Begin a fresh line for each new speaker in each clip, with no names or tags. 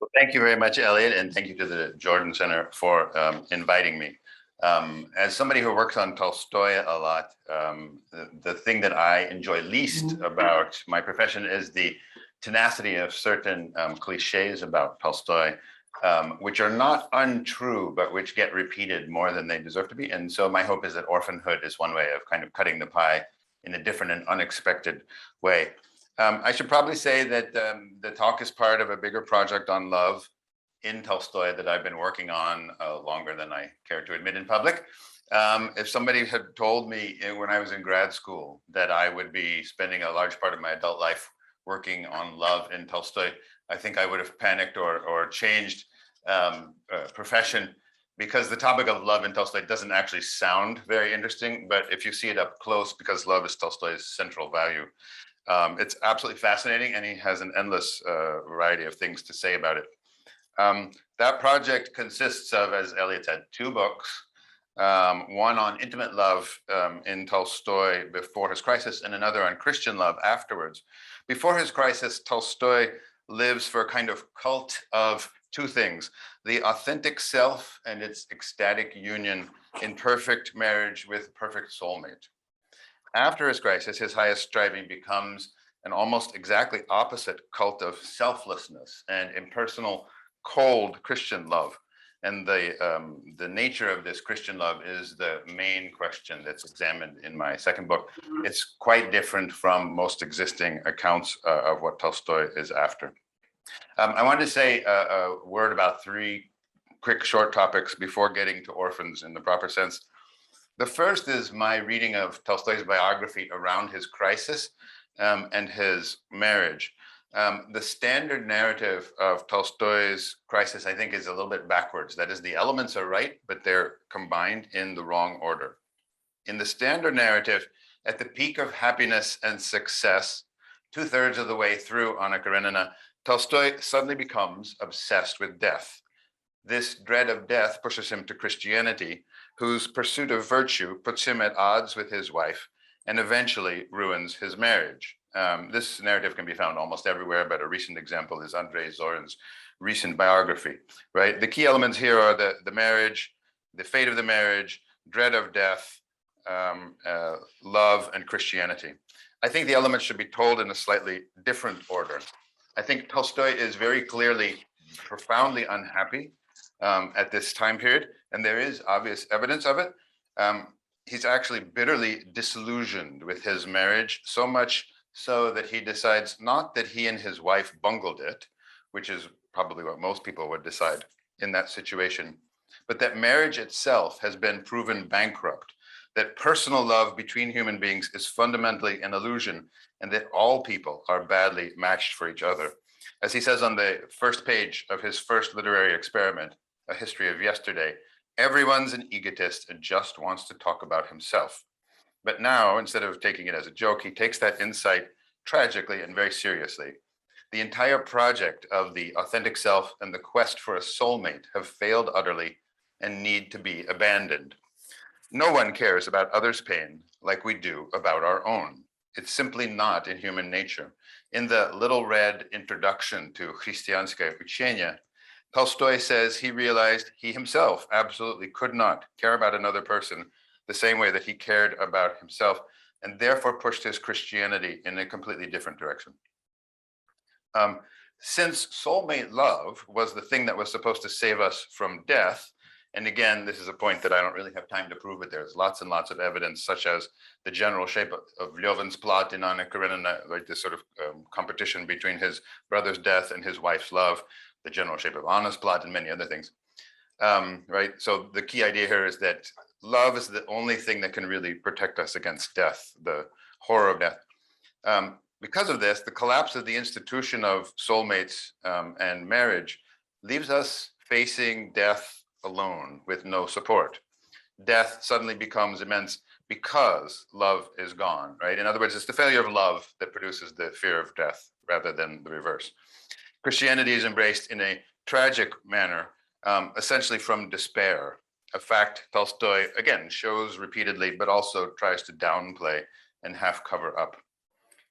Well, thank you very much, Elliot, and thank you to the Jordan Center for inviting me. As somebody who works on Tolstoy a lot, the thing that I enjoy least about my profession is the tenacity of certain cliches about Tolstoy, which are not untrue, but which get repeated more than they deserve to be. And so my hope is that Orphanhood is one way of kind of cutting the pie in a different and unexpected way. I should probably say that the talk is part of a bigger project on love in Tolstoy that I've been working on longer than I care to admit in public. If somebody had told me when I was in grad school that I would be spending a large part of my adult life working on love in Tolstoy, I think I would have panicked or changed profession, because the topic of love in Tolstoy doesn't actually sound very interesting, but if you see it up close, because love is Tolstoy's central value, it's absolutely fascinating, and he has an endless variety of things to say about it. That project consists of, as Elliot said, 2 books, one on intimate love in Tolstoy before his crisis, and another on Christian love afterwards. Before his crisis, Tolstoy lives for a kind of cult of 2 things: the authentic self and its ecstatic union in perfect marriage with perfect soulmate. After his crisis, his highest striving becomes an almost exactly opposite cult of selflessness and impersonal, cold Christian love. And the nature of this Christian love is the main question that's examined in my second book. It's quite different from most existing accounts of what Tolstoy is after. I wanted to say a word about 3 quick short topics before getting to Orphans in the proper sense. The first is my reading of Tolstoy's biography around his crisis and his marriage. The standard narrative of Tolstoy's crisis, I think, is a little bit backwards. That is, the elements are right, but they're combined in the wrong order. In the standard narrative, at the peak of happiness and success, 2/3 of the way through Anna Karenina, Tolstoy suddenly becomes obsessed with death. This dread of death pushes him to Christianity, whose pursuit of virtue puts him at odds with his wife and eventually ruins his marriage. This narrative can be found almost everywhere, but a recent example is Andrei Zorin's recent biography, right? The key elements here are the marriage, the fate of the marriage, dread of death, love, and Christianity. I think the elements should be told in a slightly different order. I think Tolstoy is very clearly profoundly unhappy at this time period, and there is obvious evidence of it. He's actually bitterly disillusioned with his marriage, so much so that he decides not that he and his wife bungled it, which is probably what most people would decide in that situation, but that marriage itself has been proven bankrupt, that personal love between human beings is fundamentally an illusion, and that all people are badly matched for each other. As he says on the first page of his first literary experiment, A History of Yesterday, everyone's an egotist and just wants to talk about himself. But now, instead of taking it as a joke, he takes that insight tragically and very seriously. The entire project of the authentic self and the quest for a soulmate have failed utterly and need to be abandoned. No one cares about others' pain like we do about our own. It's simply not in human nature. In the little red introduction to Христианское учение, Tolstoy says he realized he himself absolutely could not care about another person the same way that he cared about himself, and therefore pushed his Christianity in a completely different direction. Since soulmate love was the thing that was supposed to save us from death, and again, this is a point that I don't really have time to prove, but there's lots and lots of evidence, such as the general shape of Ljovin's plot in Anna Karenina, like this sort of competition between his brother's death and his wife's love, the general shape of Anna's plot, and many other things, right? So the key idea here is that love is the only thing that can really protect us against death, the horror of death. Because of this, the collapse of the institution of soulmates and marriage leaves us facing death alone with no support. Death suddenly becomes immense because love is gone, right? In other words, it's the failure of love that produces the fear of death rather than the reverse. Christianity is embraced in a tragic manner, essentially from despair, a fact Tolstoy, again, shows repeatedly, but also tries to downplay and half cover up.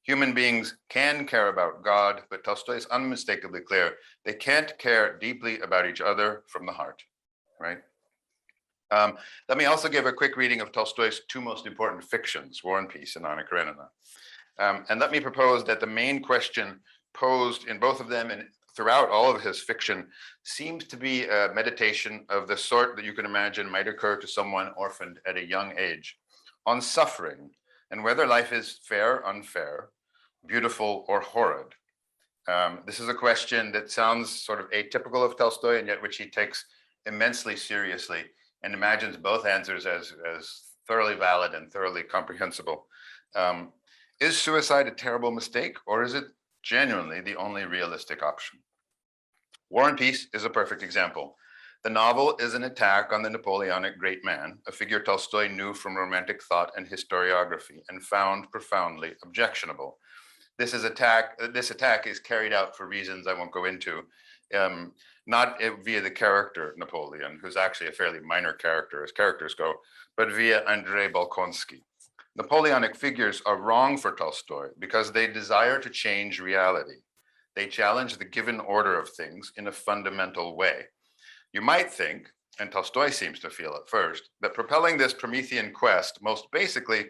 Human beings can care about God, but Tolstoy is unmistakably clear. They can't care deeply about each other from the heart, right? Let me also give a quick reading of Tolstoy's two most important fictions, War and Peace and Anna Karenina. And let me propose that the main question posed in both of them and throughout all of his fiction seems to be a meditation of the sort that you can imagine might occur to someone orphaned at a young age on suffering and whether life is fair, unfair, beautiful, or horrid. This is a question that sounds sort of atypical of Tolstoy, and yet which he takes immensely seriously and imagines both answers as thoroughly valid and thoroughly comprehensible. Is suicide a terrible mistake, or is it genuinely the only realistic option? War and Peace is a perfect example. The novel is an attack on the Napoleonic great man, a figure Tolstoy knew from romantic thought and historiography and found profoundly objectionable. This attack is carried out for reasons I won't go into, not via the character Napoleon, who's actually a fairly minor character as characters go, but via Andrei Bolkonsky. Napoleonic figures are wrong for Tolstoy because they desire to change reality. They challenge the given order of things in a fundamental way. You might think, and Tolstoy seems to feel at first, that propelling this Promethean quest most basically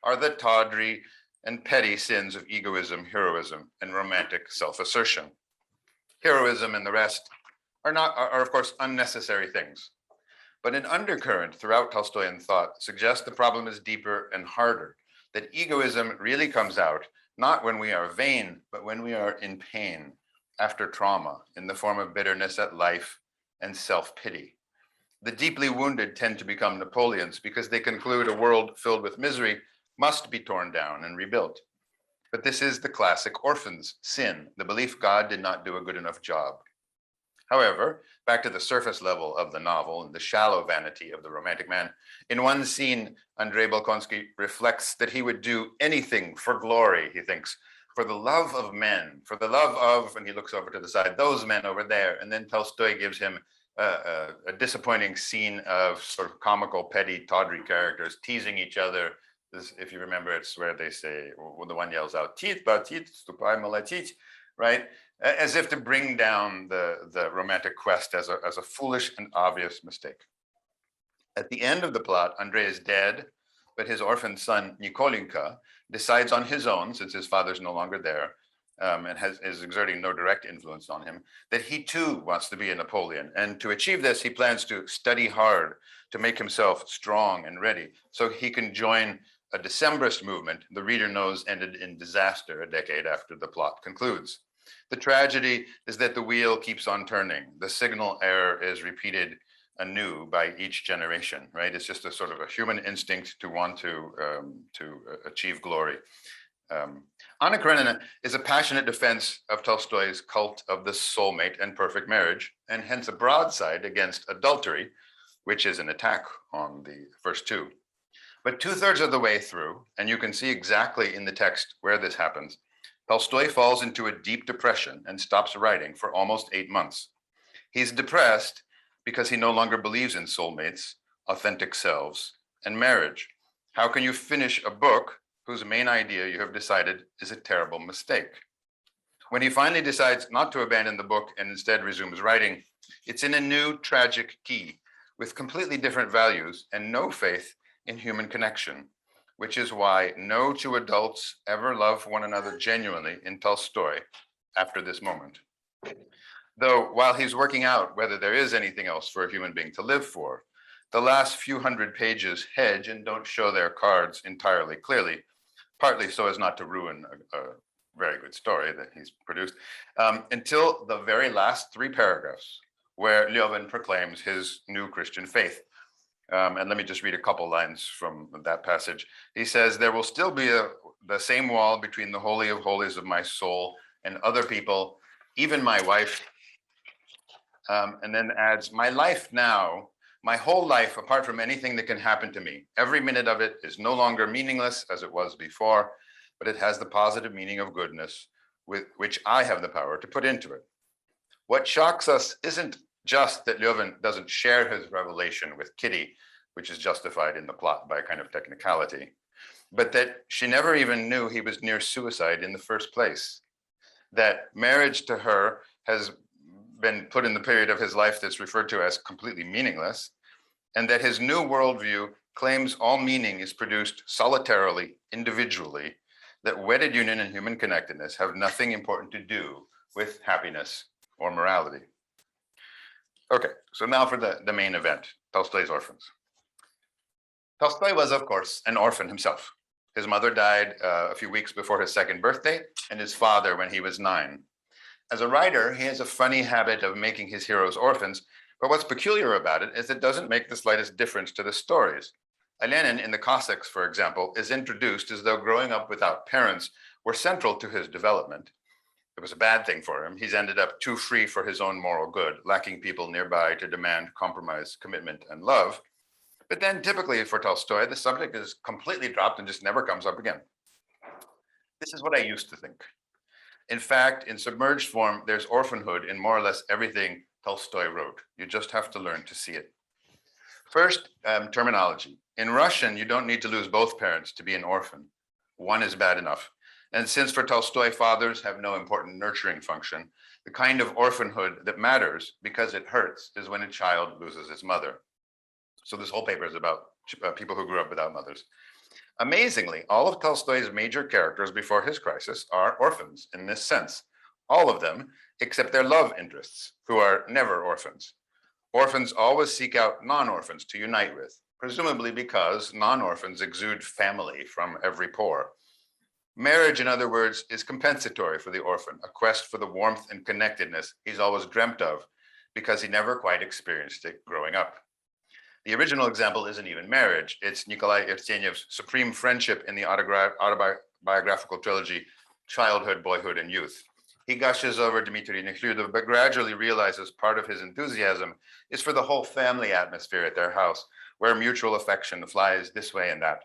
are the tawdry and petty sins of egoism, heroism, and romantic self-assertion. Heroism and the rest are of course unnecessary things. But an undercurrent throughout Tolstoyan thought suggests the problem is deeper and harder, that egoism really comes out not when we are vain, but when we are in pain, after trauma, in the form of bitterness at life and self-pity. The deeply wounded tend to become Napoleons because they conclude a world filled with misery must be torn down and rebuilt. But this is the classic orphan's sin, the belief God did not do a good enough job. However, back to the surface level of the novel and the shallow vanity of the romantic man, in one scene, Andrei Bolkonsky reflects that he would do anything for glory, he thinks, for the love of men, for the love of, and he looks over to the side, those men over there. And then Tolstoy gives him a disappointing scene of sort of comical, petty, tawdry characters teasing each other. This, if you remember, it's where they say, when the one yells out, "Tit, batit, stupai malatit," right? As if to bring down the romantic quest as a foolish and obvious mistake. At the end of the plot, Andrei is dead, but his orphaned son, Nikolinka, decides on his own, since his father's no longer there, and is exerting no direct influence on him, that he too wants to be a Napoleon. And to achieve this, he plans to study hard, to make himself strong and ready, so he can join a Decembrist movement the reader knows ended in disaster a decade after the plot concludes. The tragedy is that the wheel keeps on turning. The signal error is repeated anew by each generation, right? It's just a sort of a human instinct to want to achieve glory. Anna Karenina is a passionate defense of Tolstoy's cult of the soulmate and perfect marriage, and hence a broadside against adultery, which is an attack on the first two. But 2/3 of the way through, and you can see exactly in the text where this happens, Tolstoy falls into a deep depression and stops writing for almost 8 months. He's depressed because he no longer believes in soulmates, authentic selves, and marriage. How can you finish a book whose main idea you have decided is a terrible mistake? When he finally decides not to abandon the book and instead resumes writing, it's in a new tragic key with completely different values and no faith in human connection, which is why no two adults ever love one another genuinely in Tolstoy after this moment. Though while he's working out whether there is anything else for a human being to live for, the last few hundred pages hedge and don't show their cards entirely clearly, partly so as not to ruin a very good story that he's produced, until the very last 3 paragraphs where Lyovin proclaims his new Christian faith. And let me just read a couple lines from that passage. He says, "There will still be the same wall between the holy of holies of my soul and other people, even my wife." And then adds, "My life now, my whole life, apart from anything that can happen to me, every minute of it is no longer meaningless as it was before, but it has the positive meaning of goodness, which I have the power to put into it." What shocks us isn't just that Lyovin doesn't share his revelation with Kitty, which is justified in the plot by a kind of technicality. but that she never even knew he was near suicide in the first place. That marriage to her has been put in the period of his life that's referred to as completely meaningless, and that his new worldview claims all meaning is produced solitarily, individually, that wedded union and human connectedness have nothing important to do with happiness or morality. Okay, so now for the main event, Tolstoy's Orphans. Tolstoy was, of course, an orphan himself. His mother died a few weeks before his second birthday, and his father when he was 9. As a writer, he has a funny habit of making his heroes orphans, but what's peculiar about it is it doesn't make the slightest difference to the stories. Lenin in the Cossacks, for example, is introduced as though growing up without parents were central to his development. It was a bad thing for him. He's ended up too free for his own moral good, lacking people nearby to demand compromise, commitment, and love. But then typically for Tolstoy, the subject is completely dropped and just never comes up again. This is what I used to think. In fact, in submerged form, there's orphanhood in more or less everything Tolstoy wrote. You just have to learn to see it. First, terminology. In Russian, you don't need to lose both parents to be an orphan. One is bad enough. And since for Tolstoy, fathers have no important nurturing function, the kind of orphanhood that matters because it hurts is when a child loses his mother. So this whole paper is about people who grew up without mothers. Amazingly, all of Tolstoy's major characters before his crisis are orphans in this sense. All of them, except their love interests, who are never orphans. Orphans always seek out non-orphans to unite with, presumably because non-orphans exude family from every pore. Marriage, in other words, is compensatory for the orphan, a quest for the warmth and connectedness he's always dreamt of because he never quite experienced it growing up. The original example isn't even marriage. It's Nikolai Rastov supreme friendship in the autobiographical trilogy, Childhood, Boyhood, and Youth. He gushes over Dmitry Nekhlyudov, but gradually realizes part of his enthusiasm is for the whole family atmosphere at their house, where mutual affection flies this way and that.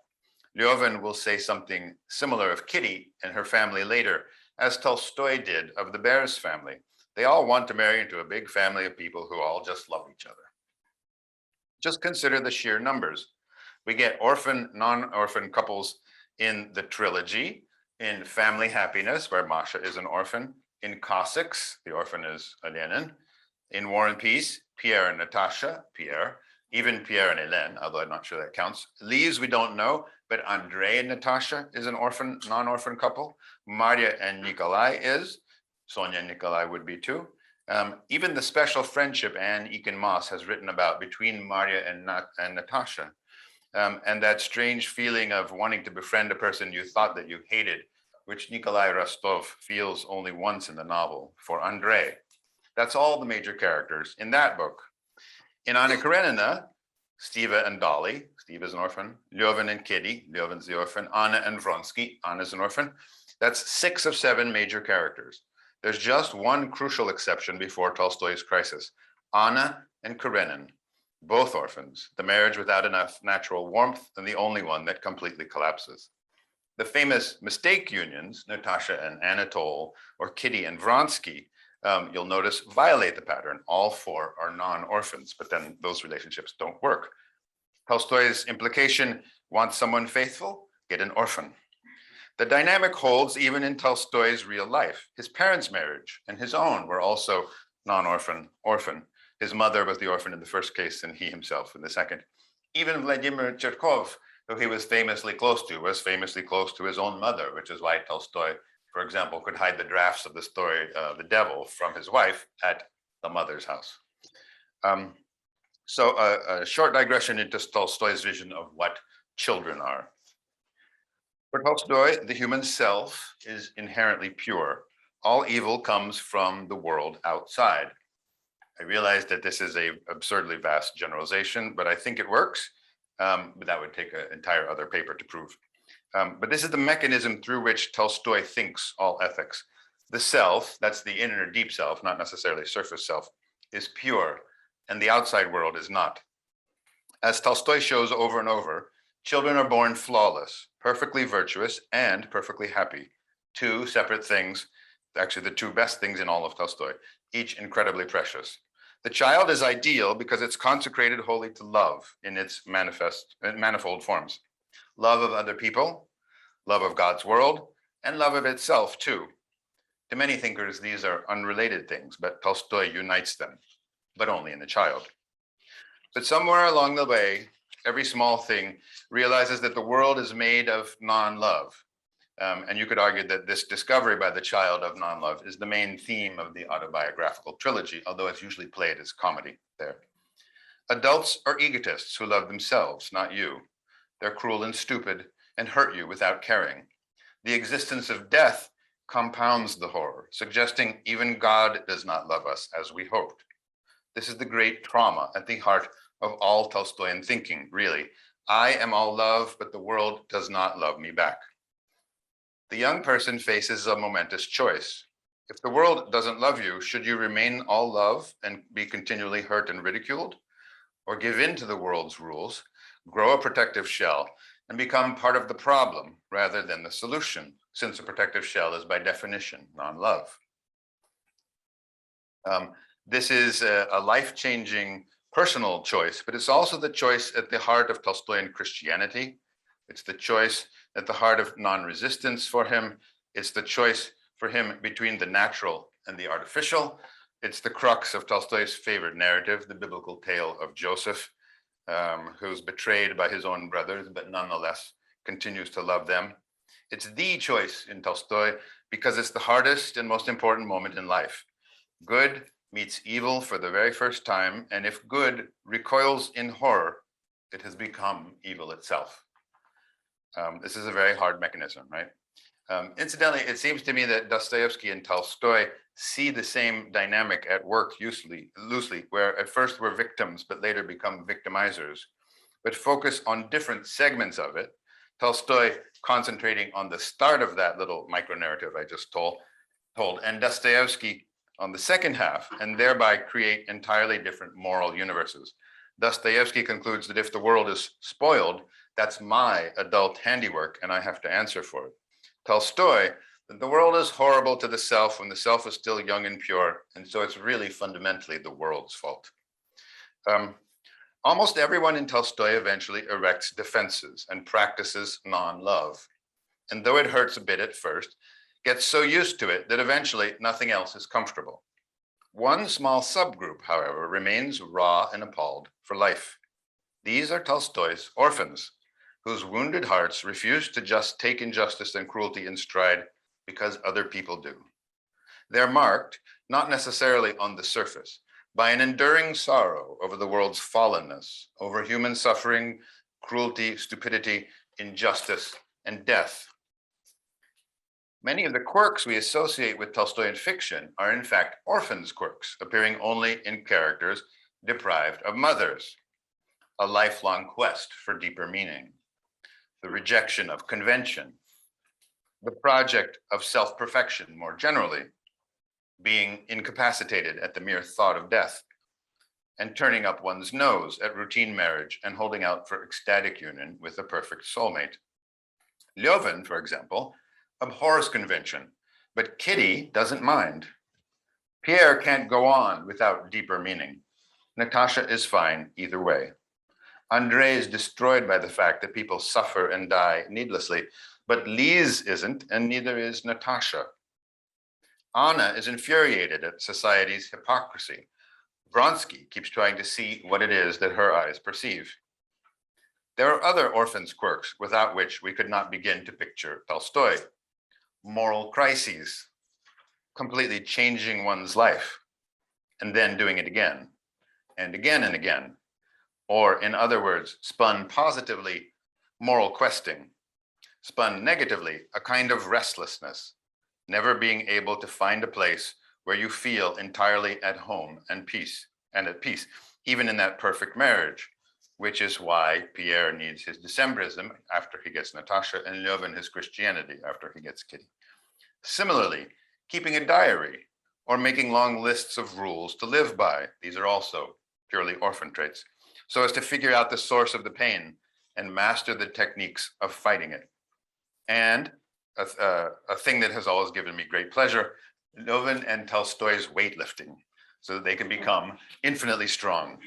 Lyovin will say something similar of Kitty and her family later, as Tolstoy did of the Bears family. They all want to marry into a big family of people who all just love each other. Just consider the sheer numbers. We get orphan, non-orphan couples in the trilogy, in Family Happiness, where Masha is an orphan, in Cossacks, the orphan is Lenin, in War and Peace, Pierre and Natasha, Pierre, even Pierre and Hélène, although I'm not sure that counts. Lise, we don't know, but Andrei and Natasha is an orphan, non-orphan couple. Maria and Nikolai is, Sonia and Nikolai would be too. Even the special friendship Anne Eakin-Moss has written about between Maria and Natasha, and that strange feeling of wanting to befriend a person you thought that you hated, which Nikolai Rastov feels only once in the novel for Andrei. That's all the major characters in that book. In Anna Karenina, Stiva and Dolly, Steve is an orphan, Lyovin and Kitty, Lyovin's the orphan, Anna and Vronsky, Anna's an orphan. That's 6 of 7 major characters. There's just one crucial exception before Tolstoy's crisis, Anna and Karenin, both orphans, the marriage without enough natural warmth and the only one that completely collapses. The famous mistake unions, Natasha and Anatole, or Kitty and Vronsky, you'll notice violate the pattern. All 4 are non-orphans, but then those relationships don't work. Tolstoy's implication, want someone faithful? Get an orphan. The dynamic holds even in Tolstoy's real life. His parents' marriage and his own were also non-orphan, orphan. His mother was the orphan in the first case and he himself in the second. Even Vladimir Cherkov, who he was famously close to his own mother, which is why Tolstoy, for example, could hide the drafts of the story, The Devil, from his wife at the mother's house. So a short digression into Tolstoy's vision of what children are. For Tolstoy, the human self is inherently pure. All evil comes from the world outside. I realize that this is an absurdly vast generalization, but I think it works. But that would take an entire other paper to prove. But this is the mechanism through which Tolstoy thinks all ethics. The self, that's the inner deep self, not necessarily surface self, is pure, and the outside world is not. As Tolstoy shows over and over, children are born flawless, perfectly virtuous, and perfectly happy. 2 separate things, actually the 2 best things in all of Tolstoy, each incredibly precious. The child is ideal because it's consecrated wholly to love in its manifold forms. Love of other people, love of God's world, and love of itself too. To many thinkers, these are unrelated things, but Tolstoy unites them, but only in the child. But somewhere along the way, every small thing realizes that the world is made of non-love. And you could argue that this discovery by the child of non-love is the main theme of the autobiographical trilogy, although it's usually played as comedy there. Adults are egotists who love themselves, not you. They're cruel and stupid and hurt you without caring. The existence of death compounds the horror, suggesting even God does not love us as we hoped. This is the great trauma at the heart of all Tolstoyan thinking, really. I am all love, but the world does not love me back. The young person faces a momentous choice. If the world doesn't love you, should you remain all love and be continually hurt and ridiculed? Or give in to the world's rules, grow a protective shell, and become part of the problem rather than the solution, since a protective shell is by definition non-love. This is a life-changing personal choice, but it's also the choice at the heart of Tolstoyan Christianity. It's the choice at the heart of non-resistance for him. It's the choice for him between the natural and the artificial. It's the crux of Tolstoy's favorite narrative, the biblical tale of Joseph, who's betrayed by his own brothers, but nonetheless continues to love them. It's the choice in Tolstoy because it's the hardest and most important moment in life. Good meets evil for the very first time, and if good recoils in horror, it has become evil itself. This is a very hard mechanism, right? Incidentally, it seems to me that Dostoevsky and Tolstoy see the same dynamic at work loosely, where at first we're victims, but later become victimizers, but focus on different segments of it. Tolstoy concentrating on the start of that little micro-narrative I just told, and Dostoevsky on the second half, and thereby create entirely different moral universes. Dostoevsky concludes that if the world is spoiled, that's my adult handiwork, and I have to answer for it. Tolstoy, that the world is horrible to the self when the self is still young and pure, and so it's really fundamentally the world's fault. Almost everyone in Tolstoy eventually erects defenses and practices non-love. And though it hurts a bit at first, gets so used to it that eventually nothing else is comfortable. One small subgroup, however, remains raw and appalled for life. These are Tolstoy's orphans, whose wounded hearts refuse to just take injustice and cruelty in stride because other people do. They're marked, not necessarily on the surface, by an enduring sorrow over the world's fallenness, over human suffering, cruelty, stupidity, injustice, and death. Many of the quirks we associate with Tolstoyan fiction are in fact orphans' quirks, appearing only in characters deprived of mothers. A lifelong quest for deeper meaning, the rejection of convention, the project of self-perfection more generally, being incapacitated at the mere thought of death, and turning up one's nose at routine marriage and holding out for ecstatic union with a perfect soulmate. Levin, for example, abhors convention, but Kitty doesn't mind. Pierre can't go on without deeper meaning. Natasha is fine either way. Andrei is destroyed by the fact that people suffer and die needlessly, but Lise isn't, and neither is Natasha. Anna is infuriated at society's hypocrisy. Vronsky keeps trying to see what it is that her eyes perceive. There are other orphans' quirks without which we could not begin to picture Tolstoy. Moral crises, completely changing one's life, and then doing it again, and again and again. Or in other words, spun positively, moral questing. Spun negatively, a kind of restlessness, never being able to find a place where you feel entirely at home and at peace, even in that perfect marriage, which is why Pierre needs his Decembrism after he gets Natasha, and Levin his Christianity after he gets Kitty. Similarly, keeping a diary or making long lists of rules to live by, these are also purely orphan traits, so as to figure out the source of the pain and master the techniques of fighting it. And a thing that has always given me great pleasure, Levin and Tolstoy's weightlifting, so that they can become infinitely strong.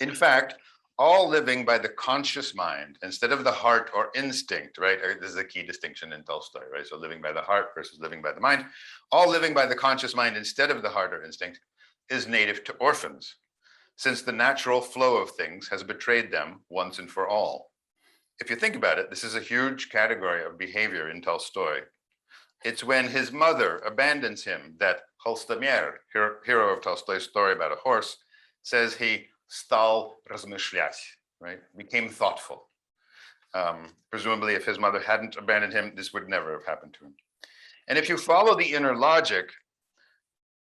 In fact, all living by the conscious mind instead of the heart or instinct, right? This is a key distinction in Tolstoy, right? So living by the heart versus living by the mind. All living by the conscious mind instead of the heart or instinct is native to orphans, since the natural flow of things has betrayed them once and for all. If you think about it, this is a huge category of behavior in Tolstoy. It's when his mother abandons him that Holstomier, hero of Tolstoy's story about a horse, says he stal razmyślać, right? Became thoughtful. Presumably, if his mother hadn't abandoned him, this would never have happened to him. And if you follow the inner logic,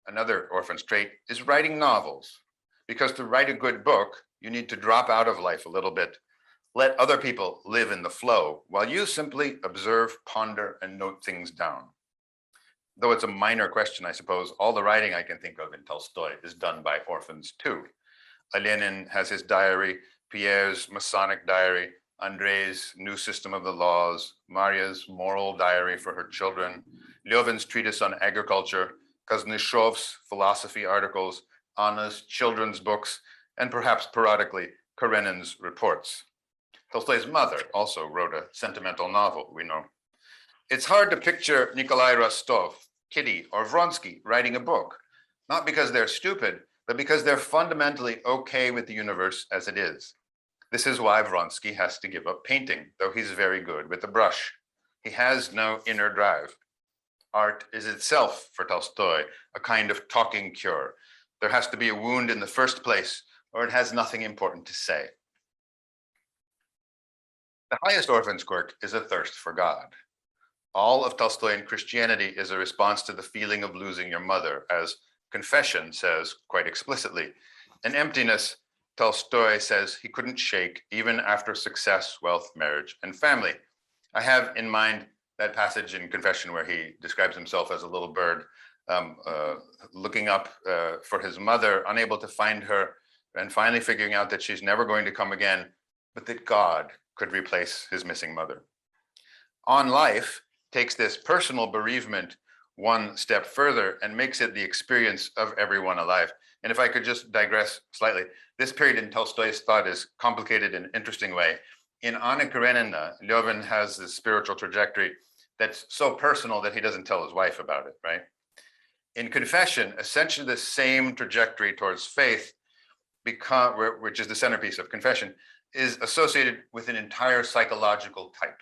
another orphan's trait is writing novels. Because to write a good book, you need to drop out of life a little bit, let other people live in the flow, while you simply observe, ponder, and note things down. Though it's a minor question, I suppose, all the writing I can think of in Tolstoy is done by orphans too. Lenin has his diary, Pierre's Masonic diary, Andrei's New System of the Laws, Maria's moral diary for her children, Lyovin's treatise on agriculture, Kuznetsov's philosophy articles, Anna's children's books, and perhaps periodically Karenin's reports. Tolstoy's mother also wrote a sentimental novel, we know. It's hard to picture Nikolai Rastov, Kitty, or Vronsky writing a book, not because they're stupid, but because they're fundamentally okay with the universe as it is. This is why Vronsky has to give up painting, though he's very good with the brush. He has no inner drive. Art is itself, for Tolstoy, a kind of talking cure. There has to be a wound in the first place, or it has nothing important to say. The highest orphan's quirk is a thirst for God. All of Tolstoyan Christianity is a response to the feeling of losing your mother, as Confession says quite explicitly. An emptiness Tolstoy says he couldn't shake even after success, wealth, marriage, and family. I have in mind that passage in Confession where he describes himself as a little bird looking up for his mother, unable to find her, and finally figuring out that she's never going to come again, but that God could replace his missing mother. On Life takes this personal bereavement one step further and makes it the experience of everyone alive. And if I could just digress slightly, this period in Tolstoy's thought is complicated in an interesting way. In Anna Karenina, Lyovin has this spiritual trajectory that's so personal that he doesn't tell his wife about it, right? In Confession, essentially the same trajectory towards faith, which is the centerpiece of Confession, is associated with an entire psychological type,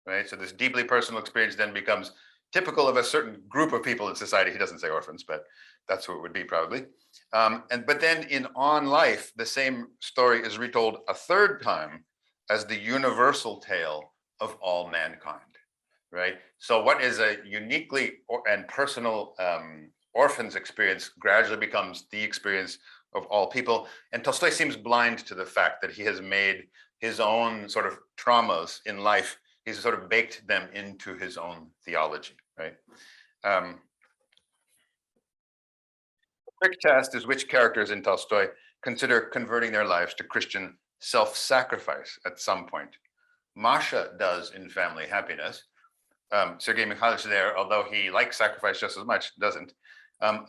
right? So this deeply personal experience then becomes typical of a certain group of people in society. He doesn't say orphans, but that's who it would be probably. But then in On Life, the same story is retold a third time as the universal tale of all mankind, right? So what is a uniquely and personal orphan's experience gradually becomes the experience of all people. And Tolstoy seems blind to the fact that he has made his own sort of traumas in life. He's sort of baked them into his own theology, right? Quick test is which characters in Tolstoy consider converting their lives to Christian self-sacrifice at some point. Masha does in Family Happiness. Sergei Mikhailovich there, although he likes sacrifice just as much, doesn't.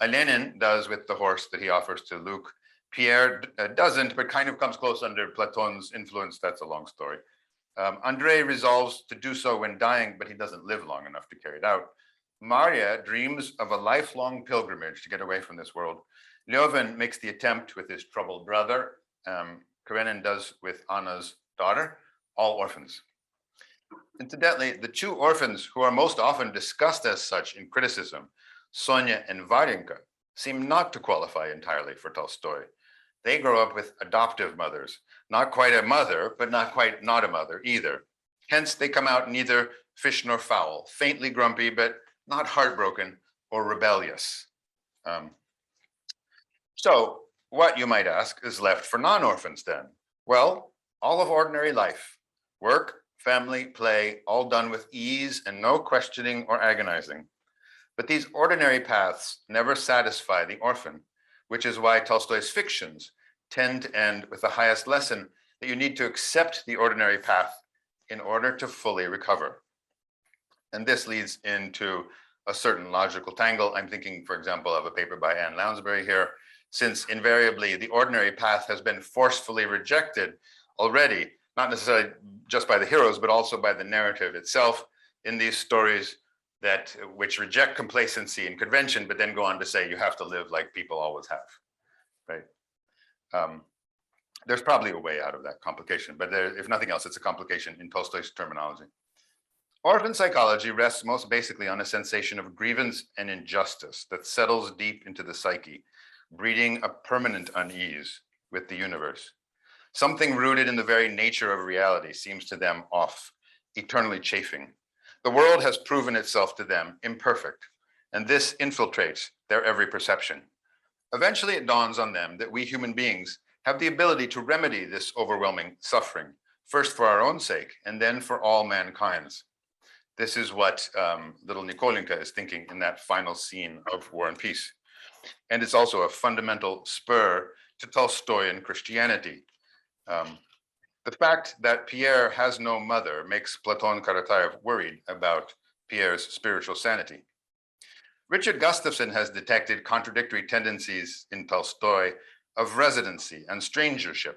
Lenin does with the horse that he offers to Luke. Pierre doesn't, but kind of comes close under Platon's influence. That's a long story. Andrei resolves to do so when dying, but he doesn't live long enough to carry it out. Maria dreams of a lifelong pilgrimage to get away from this world. Lyovin makes the attempt with his troubled brother. Karenin does with Anna's daughter, all orphans. Incidentally, the two orphans who are most often discussed as such in criticism, Sonia and Varenka, seem not to qualify entirely for Tolstoy. They grow up with adoptive mothers, not quite a mother, but not quite not a mother either. Hence, they come out neither fish nor fowl, faintly grumpy, but not heartbroken or rebellious. So what, you might ask, is left for non-orphans then? Well, all of ordinary life, work, family, play, all done with ease and no questioning or agonizing. But these ordinary paths never satisfy the orphan, which is why Tolstoy's fictions tend to end with the highest lesson that you need to accept the ordinary path in order to fully recover. And this leads into a certain logical tangle. I'm thinking, for example, of a paper by Anne Lounsbury here, since invariably the ordinary path has been forcefully rejected already, not necessarily just by the heroes, but also by the narrative itself in these stories which reject complacency and convention, but then go on to say you have to live like people always have, right? There's probably a way out of that complication, but if nothing else, it's a complication in Tolstoy's terminology. Orphan psychology rests most basically on a sensation of grievance and injustice that settles deep into the psyche, breeding a permanent unease with the universe. Something rooted in the very nature of reality seems to them off, eternally chafing. The world has proven itself to them imperfect, and this infiltrates their every perception. Eventually, it dawns on them that we human beings have the ability to remedy this overwhelming suffering, first for our own sake, and then for all mankind's. This is what little Nikolinka is thinking in that final scene of War and Peace. And it's also a fundamental spur to Tolstoyan Christianity. The fact that Pierre has no mother makes Platon Karatayev worried about Pierre's spiritual sanity. Richard Gustafson has detected contradictory tendencies in Tolstoy of residency and strangership.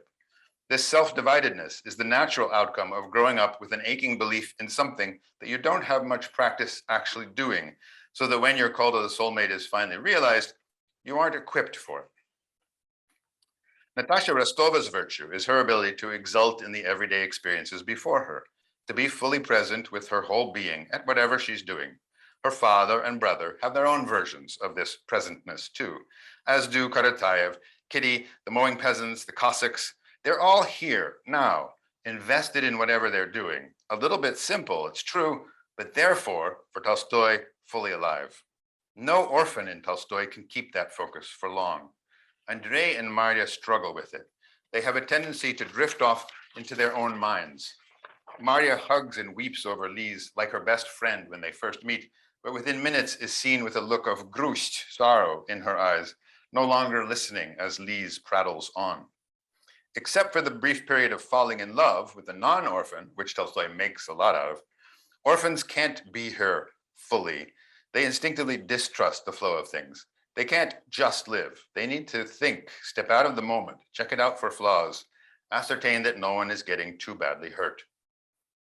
This self-dividedness is the natural outcome of growing up with an aching belief in something that you don't have much practice actually doing, so that when your call to the soulmate is finally realized, you aren't equipped for it. Natasha Rostova's virtue is her ability to exult in the everyday experiences before her, to be fully present with her whole being at whatever she's doing. Her father and brother have their own versions of this presentness too, as do Karatayev, Kitty, the mowing peasants, the Cossacks. They're all here now, invested in whatever they're doing. A little bit simple, it's true, but therefore, for Tolstoy, fully alive. No orphan in Tolstoy can keep that focus for long. Andrei and Marya struggle with it. They have a tendency to drift off into their own minds. Marya hugs and weeps over Lise like her best friend when they first meet, but within minutes is seen with a look of broached, sorrow in her eyes, no longer listening as Lise prattles on. Except for the brief period of falling in love with a non-orphan, which Tolstoy makes a lot out of, orphans can't be her fully. They instinctively distrust the flow of things. They can't just live. They need to think, step out of the moment, check it out for flaws, ascertain that no one is getting too badly hurt.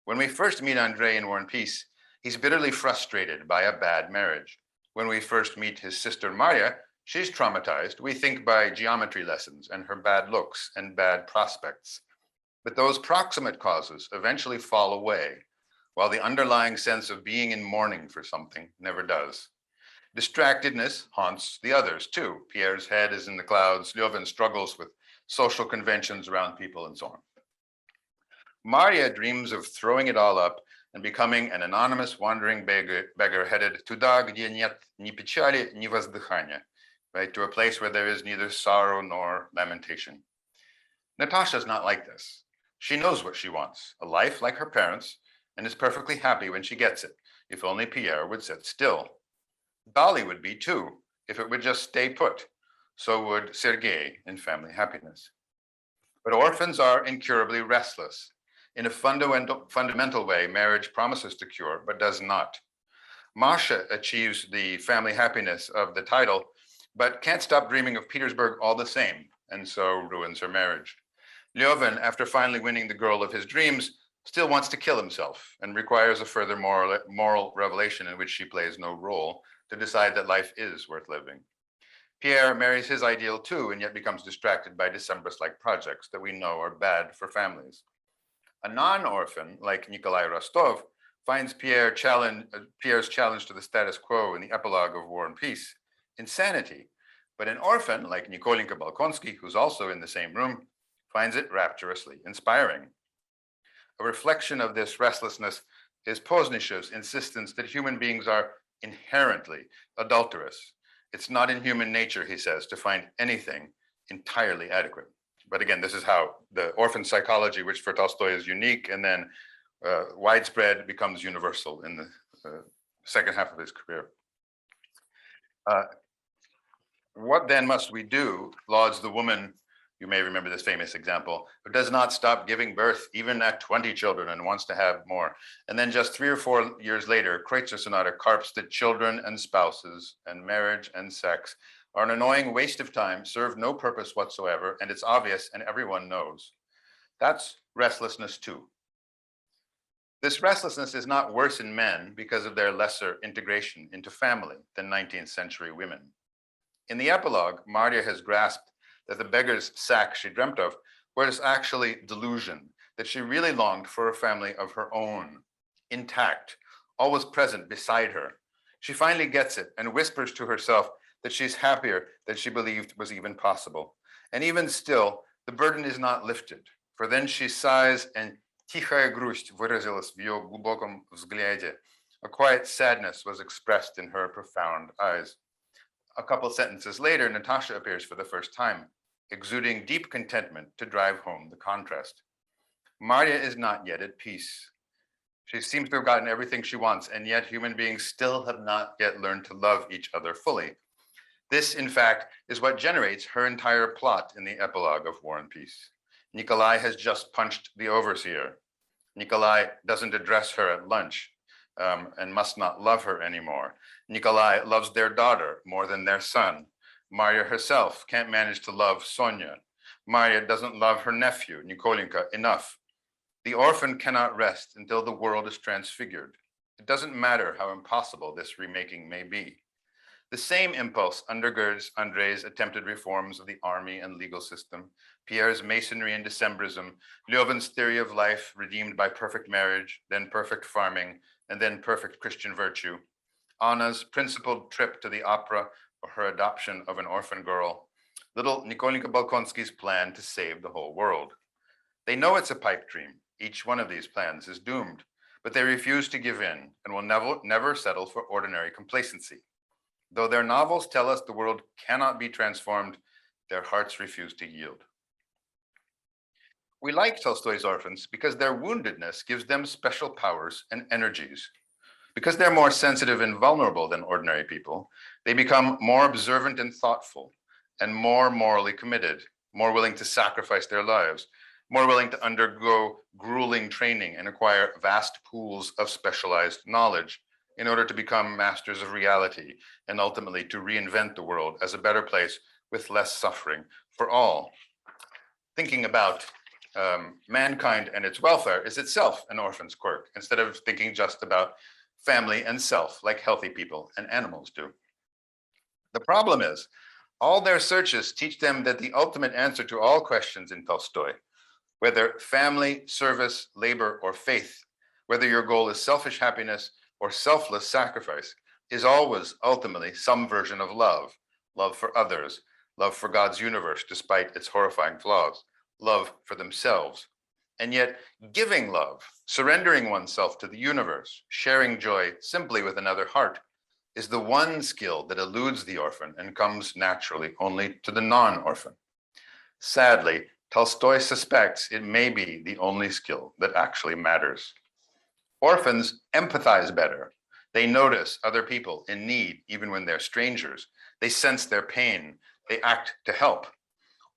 When we first meet Andrei in War and Peace, he's bitterly frustrated by a bad marriage. When we first meet his sister Marya, she's traumatized, we think, by geometry lessons and her bad looks and bad prospects. But those proximate causes eventually fall away, while the underlying sense of being in mourning for something never does. Distractedness haunts the others too. Pierre's head is in the clouds. Lyovin struggles with social conventions around people and so on. Marya dreams of throwing it all up and becoming an anonymous wandering beggar headed туда, где нет ни печали, ни воздыхания, right, to a place where there is neither sorrow nor lamentation. Natasha's not like this. She knows what she wants, a life like her parents, and is perfectly happy when she gets it, if only Pierre would sit still. Dolly would be too, if it would just stay put. So would Sergei in Family Happiness. But orphans are incurably restless. In a fundamental way, marriage promises to cure, but does not. Masha achieves the family happiness of the title, but can't stop dreaming of Petersburg all the same, and so ruins her marriage. Lyovin, after finally winning the girl of his dreams, still wants to kill himself and requires a further moral revelation in which she plays no role to decide that life is worth living. Pierre marries his ideal too, and yet becomes distracted by Decembrist-like projects that we know are bad for families. A non-orphan, like Nikolai Rastov, finds Pierre's challenge to the status quo in the epilogue of War and Peace insanity. But an orphan, like Nikolinka Balkonsky, who's also in the same room, finds it rapturously inspiring. A reflection of this restlessness is Posnichev's insistence that human beings are inherently adulterous. It's not in human nature, he says, to find anything entirely adequate. But again, this is how the orphan psychology, which for Tolstoy is unique and then widespread, becomes universal in the second half of his career. What then must we do, lauds the woman, you may remember this famous example, who does not stop giving birth even at 20 children and wants to have more. And then just 3 or 4 years later, Kreutzer Sonata carps that children and spouses and marriage and sex are an annoying waste of time, serve no purpose whatsoever, and it's obvious and everyone knows. That's restlessness too. This restlessness is not worse in men because of their lesser integration into family than 19th century women. In the epilogue, Marya has grasped that the beggar's sack she dreamt of was actually delusion, that she really longed for a family of her own, intact, always present beside her. She finally gets it and whispers to herself that she's happier than she believed was even possible. And even still, the burden is not lifted, for then she sighs and тихая грусть выразилась в ее глубоком взгляде. A quiet sadness was expressed in her profound eyes. A couple sentences later, Natasha appears for the first time, exuding deep contentment to drive home the contrast. Marya is not yet at peace. She seems to have gotten everything she wants, and yet human beings still have not yet learned to love each other fully. This, in fact, is what generates her entire plot in the epilogue of War and Peace. Nikolai has just punched the overseer. Nikolai doesn't address her at lunch and must not love her anymore. Nikolai loves their daughter more than their son. Marya herself can't manage to love Sonia. Marya doesn't love her nephew, Nikolinka, enough. The orphan cannot rest until the world is transfigured. It doesn't matter how impossible this remaking may be. The same impulse undergirds Andrei's attempted reforms of the army and legal system, Pierre's masonry and Decembrism, Lyovin's theory of life redeemed by perfect marriage, then perfect farming, and then perfect Christian virtue, Anna's principled trip to the opera or her adoption of an orphan girl, little Nikolinka Balkonsky's plan to save the whole world. They know it's a pipe dream. Each one of these plans is doomed, but they refuse to give in and will never settle for ordinary complacency. Though their novels tell us the world cannot be transformed, their hearts refuse to yield. We like Tolstoy's Orphans because their woundedness gives them special powers and energies. Because they're more sensitive and vulnerable than ordinary people, they become more observant and thoughtful, and more morally committed, more willing to sacrifice their lives, more willing to undergo grueling training and acquire vast pools of specialized knowledge in order to become masters of reality and ultimately to reinvent the world as a better place with less suffering for all. Thinking about mankind and its welfare is itself an orphan's quirk, instead of thinking just about family and self like healthy people and animals do. The problem is, all their searches teach them that the ultimate answer to all questions in Tolstoy, whether family, service, labor, or faith, whether your goal is selfish happiness or selfless sacrifice, is always ultimately some version of love, love for others, love for God's universe despite its horrifying flaws, love for themselves. And yet giving love, surrendering oneself to the universe, sharing joy simply with another heart, is the one skill that eludes the orphan and comes naturally only to the non-orphan. Sadly, Tolstoy suspects it may be the only skill that actually matters. Orphans empathize better. They notice other people in need, even when they're strangers. They sense their pain. They act to help.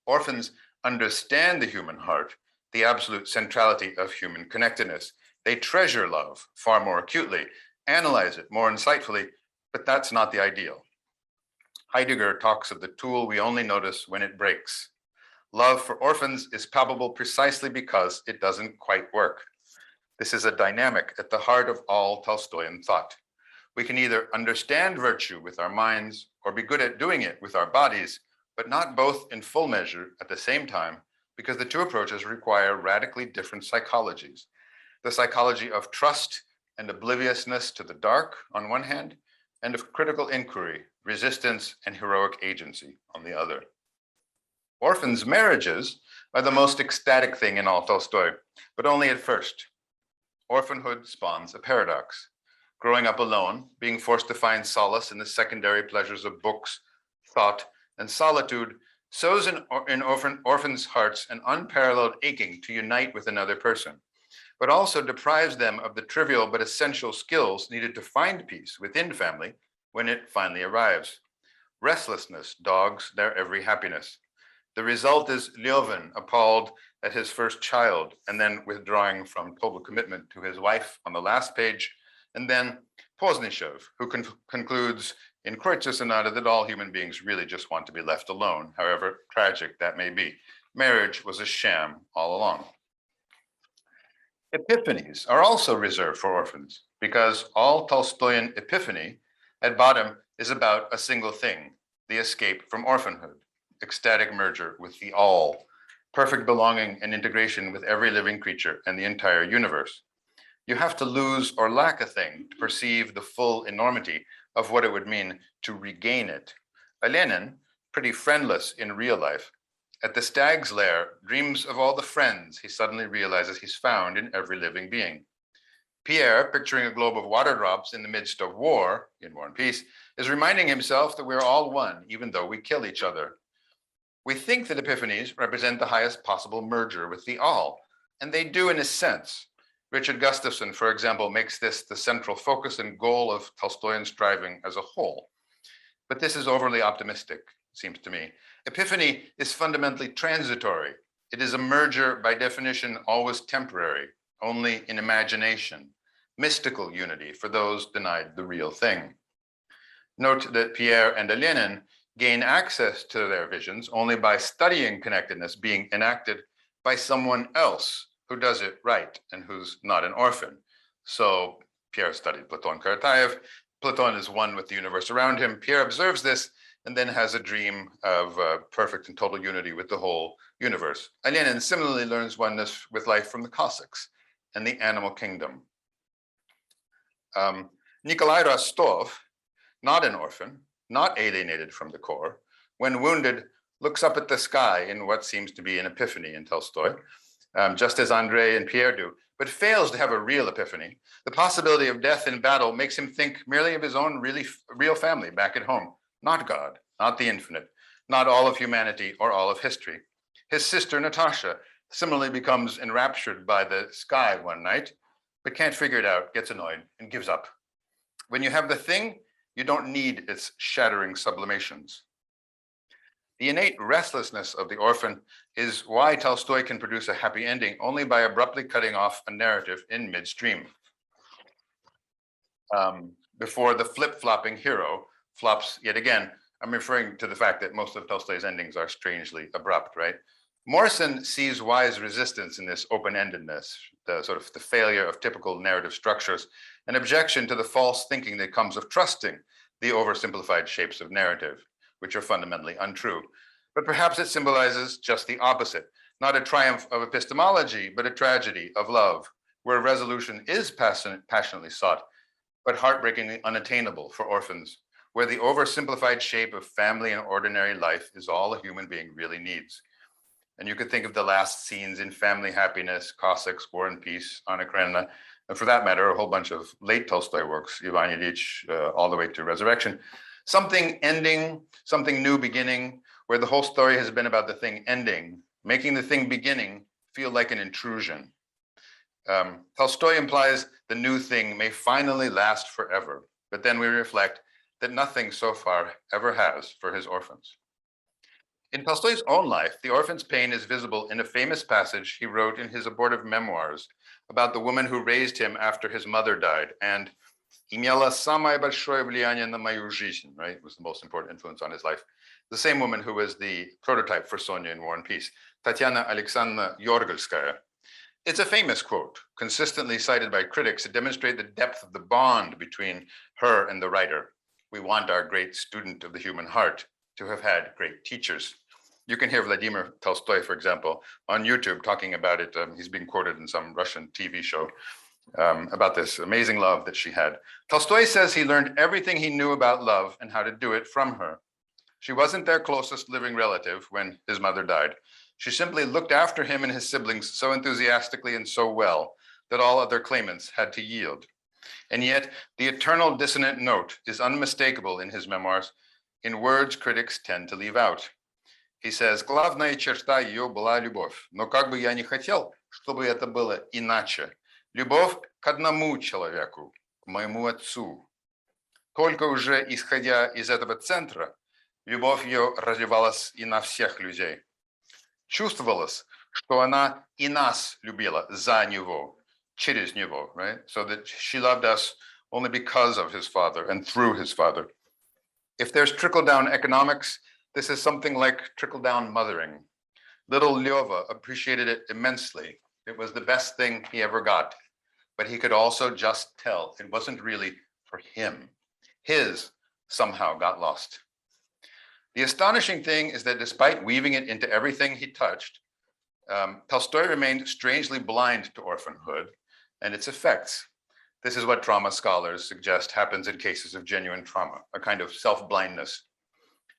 Orphans understand the human heart, the absolute centrality of human connectedness. They treasure love far more acutely, analyze it more insightfully, but that's not the ideal. Heidegger talks of the tool we only notice when it breaks. Love for orphans is palpable precisely because it doesn't quite work. This is a dynamic at the heart of all Tolstoyan thought. We can either understand virtue with our minds or be good at doing it with our bodies, but not both in full measure at the same time, because the two approaches require radically different psychologies. The psychology of trust and obliviousness to the dark on one hand, and of critical inquiry, resistance, and heroic agency on the other. Orphans' marriages are the most ecstatic thing in all Tolstoy, but only at first. Orphanhood spawns a paradox. Growing up alone, being forced to find solace in the secondary pleasures of books, thought, and solitude sows in orphans' hearts an unparalleled aching to unite with another person, but also deprives them of the trivial but essential skills needed to find peace within family when it finally arrives. Restlessness dogs their every happiness. The result is Lyovin, appalled at his first child, and then withdrawing from total commitment to his wife on the last page, and then Poznishev, who concludes in Kreutzer Sonata that all human beings really just want to be left alone, however tragic that may be. Marriage was a sham all along. Epiphanies are also reserved for orphans because all Tolstoyan epiphany at bottom is about a single thing, the escape from orphanhood, ecstatic merger with the all, perfect belonging and integration with every living creature and the entire universe. You have to lose or lack a thing to perceive the full enormity of what it would mean to regain it. Lenin, pretty friendless in real life, at the stag's lair, dreams of all the friends he suddenly realizes he's found in every living being. Pierre, picturing a globe of water drops in the midst of war, in War and Peace, is reminding himself that we're all one, even though we kill each other. We think that epiphanies represent the highest possible merger with the all, and they do in a sense. Richard Gustafson, for example, makes this the central focus and goal of Tolstoyan striving as a whole. But this is overly optimistic, seems to me. Epiphany is fundamentally transitory. It is a merger, by definition, always temporary, only in imagination, mystical unity for those denied the real thing. Note that Pierre and Lenin gain access to their visions only by studying connectedness being enacted by someone else who does it right and who's not an orphan. So Pierre studied Platon Karatayev. Platon is one with the universe around him. Pierre observes this and then has a dream of perfect and total unity with the whole universe. Lenin similarly learns oneness with life from the Cossacks and the animal kingdom. Nikolai Rastov, not an orphan, not alienated from the core, when wounded, looks up at the sky in what seems to be an epiphany in Tolstoy, just as Andrei and Pierre do, but fails to have a real epiphany. The possibility of death in battle makes him think merely of his own real family back at home, not God, not the infinite, not all of humanity or all of history. His sister Natasha similarly becomes enraptured by the sky one night, but can't figure it out, gets annoyed, and gives up. When you have the thing, you don't need its shattering sublimations. The innate restlessness of the orphan is why Tolstoy can produce a happy ending only by abruptly cutting off a narrative in midstream. Before the flip-flopping hero flops yet again. I'm referring to the fact that most of Tolstoy's endings are strangely abrupt, right? Morrison sees wise resistance in this open-endedness, the sort of the failure of typical narrative structures, an objection to the false thinking that comes of trusting the oversimplified shapes of narrative, which are fundamentally untrue. But perhaps it symbolizes just the opposite, not a triumph of epistemology, but a tragedy of love, where resolution is passionately sought, but heartbreakingly unattainable for orphans, where the oversimplified shape of family and ordinary life is all a human being really needs. And you could think of the last scenes in Family Happiness, Cossacks, War and Peace, Anna Karenina, and for that matter, a whole bunch of late Tolstoy works, Ivan Ilyich, all the way to Resurrection. Something ending, something new beginning, where the whole story has been about the thing ending, making the thing beginning feel like an intrusion. Tolstoy implies the new thing may finally last forever, but then we reflect that nothing so far ever has for his orphans. In Tolstoy's own life, the orphan's pain is visible in a famous passage he wrote in his abortive memoirs about the woman who raised him after his mother died and имела самое большое влияние на мою жизнь, right? Was the most important influence on his life. The same woman who was the prototype for Sonia in War and Peace, Tatiana Alexandrovna Yorgolskaya. It's a famous quote, consistently cited by critics to demonstrate the depth of the bond between her and the writer. We want our great student of the human heart to have had great teachers. You can hear Vladimir Tolstoy, for example, on YouTube talking about it. He's being quoted in some Russian TV show about this amazing love that she had. Tolstoy says he learned everything he knew about love and how to do it from her. She wasn't their closest living relative when his mother died. She simply looked after him and his siblings so enthusiastically and so well that all other claimants had to yield. And yet, the eternal dissonant note is unmistakable in his memoirs, in words critics tend to leave out. He says, главная черта ее была любовь, но как бы я не хотел, чтобы это было иначе. Любовь к одному человеку, к моему отцу. Только уже исходя из этого центра, любовь ее разливалась и на всех людей. Чувствовалось, что она и нас любила за него, через него, right? So that she loved us only because of his father and through his father. If there's trickle-down economics, this is something like trickle-down mothering. Little Lyova appreciated it immensely. It was the best thing he ever got, but he could also just tell it wasn't really for him. His somehow got lost. The astonishing thing is that despite weaving it into everything he touched, Tolstoy remained strangely blind to orphanhood and its effects. This is what trauma scholars suggest happens in cases of genuine trauma, a kind of self-blindness.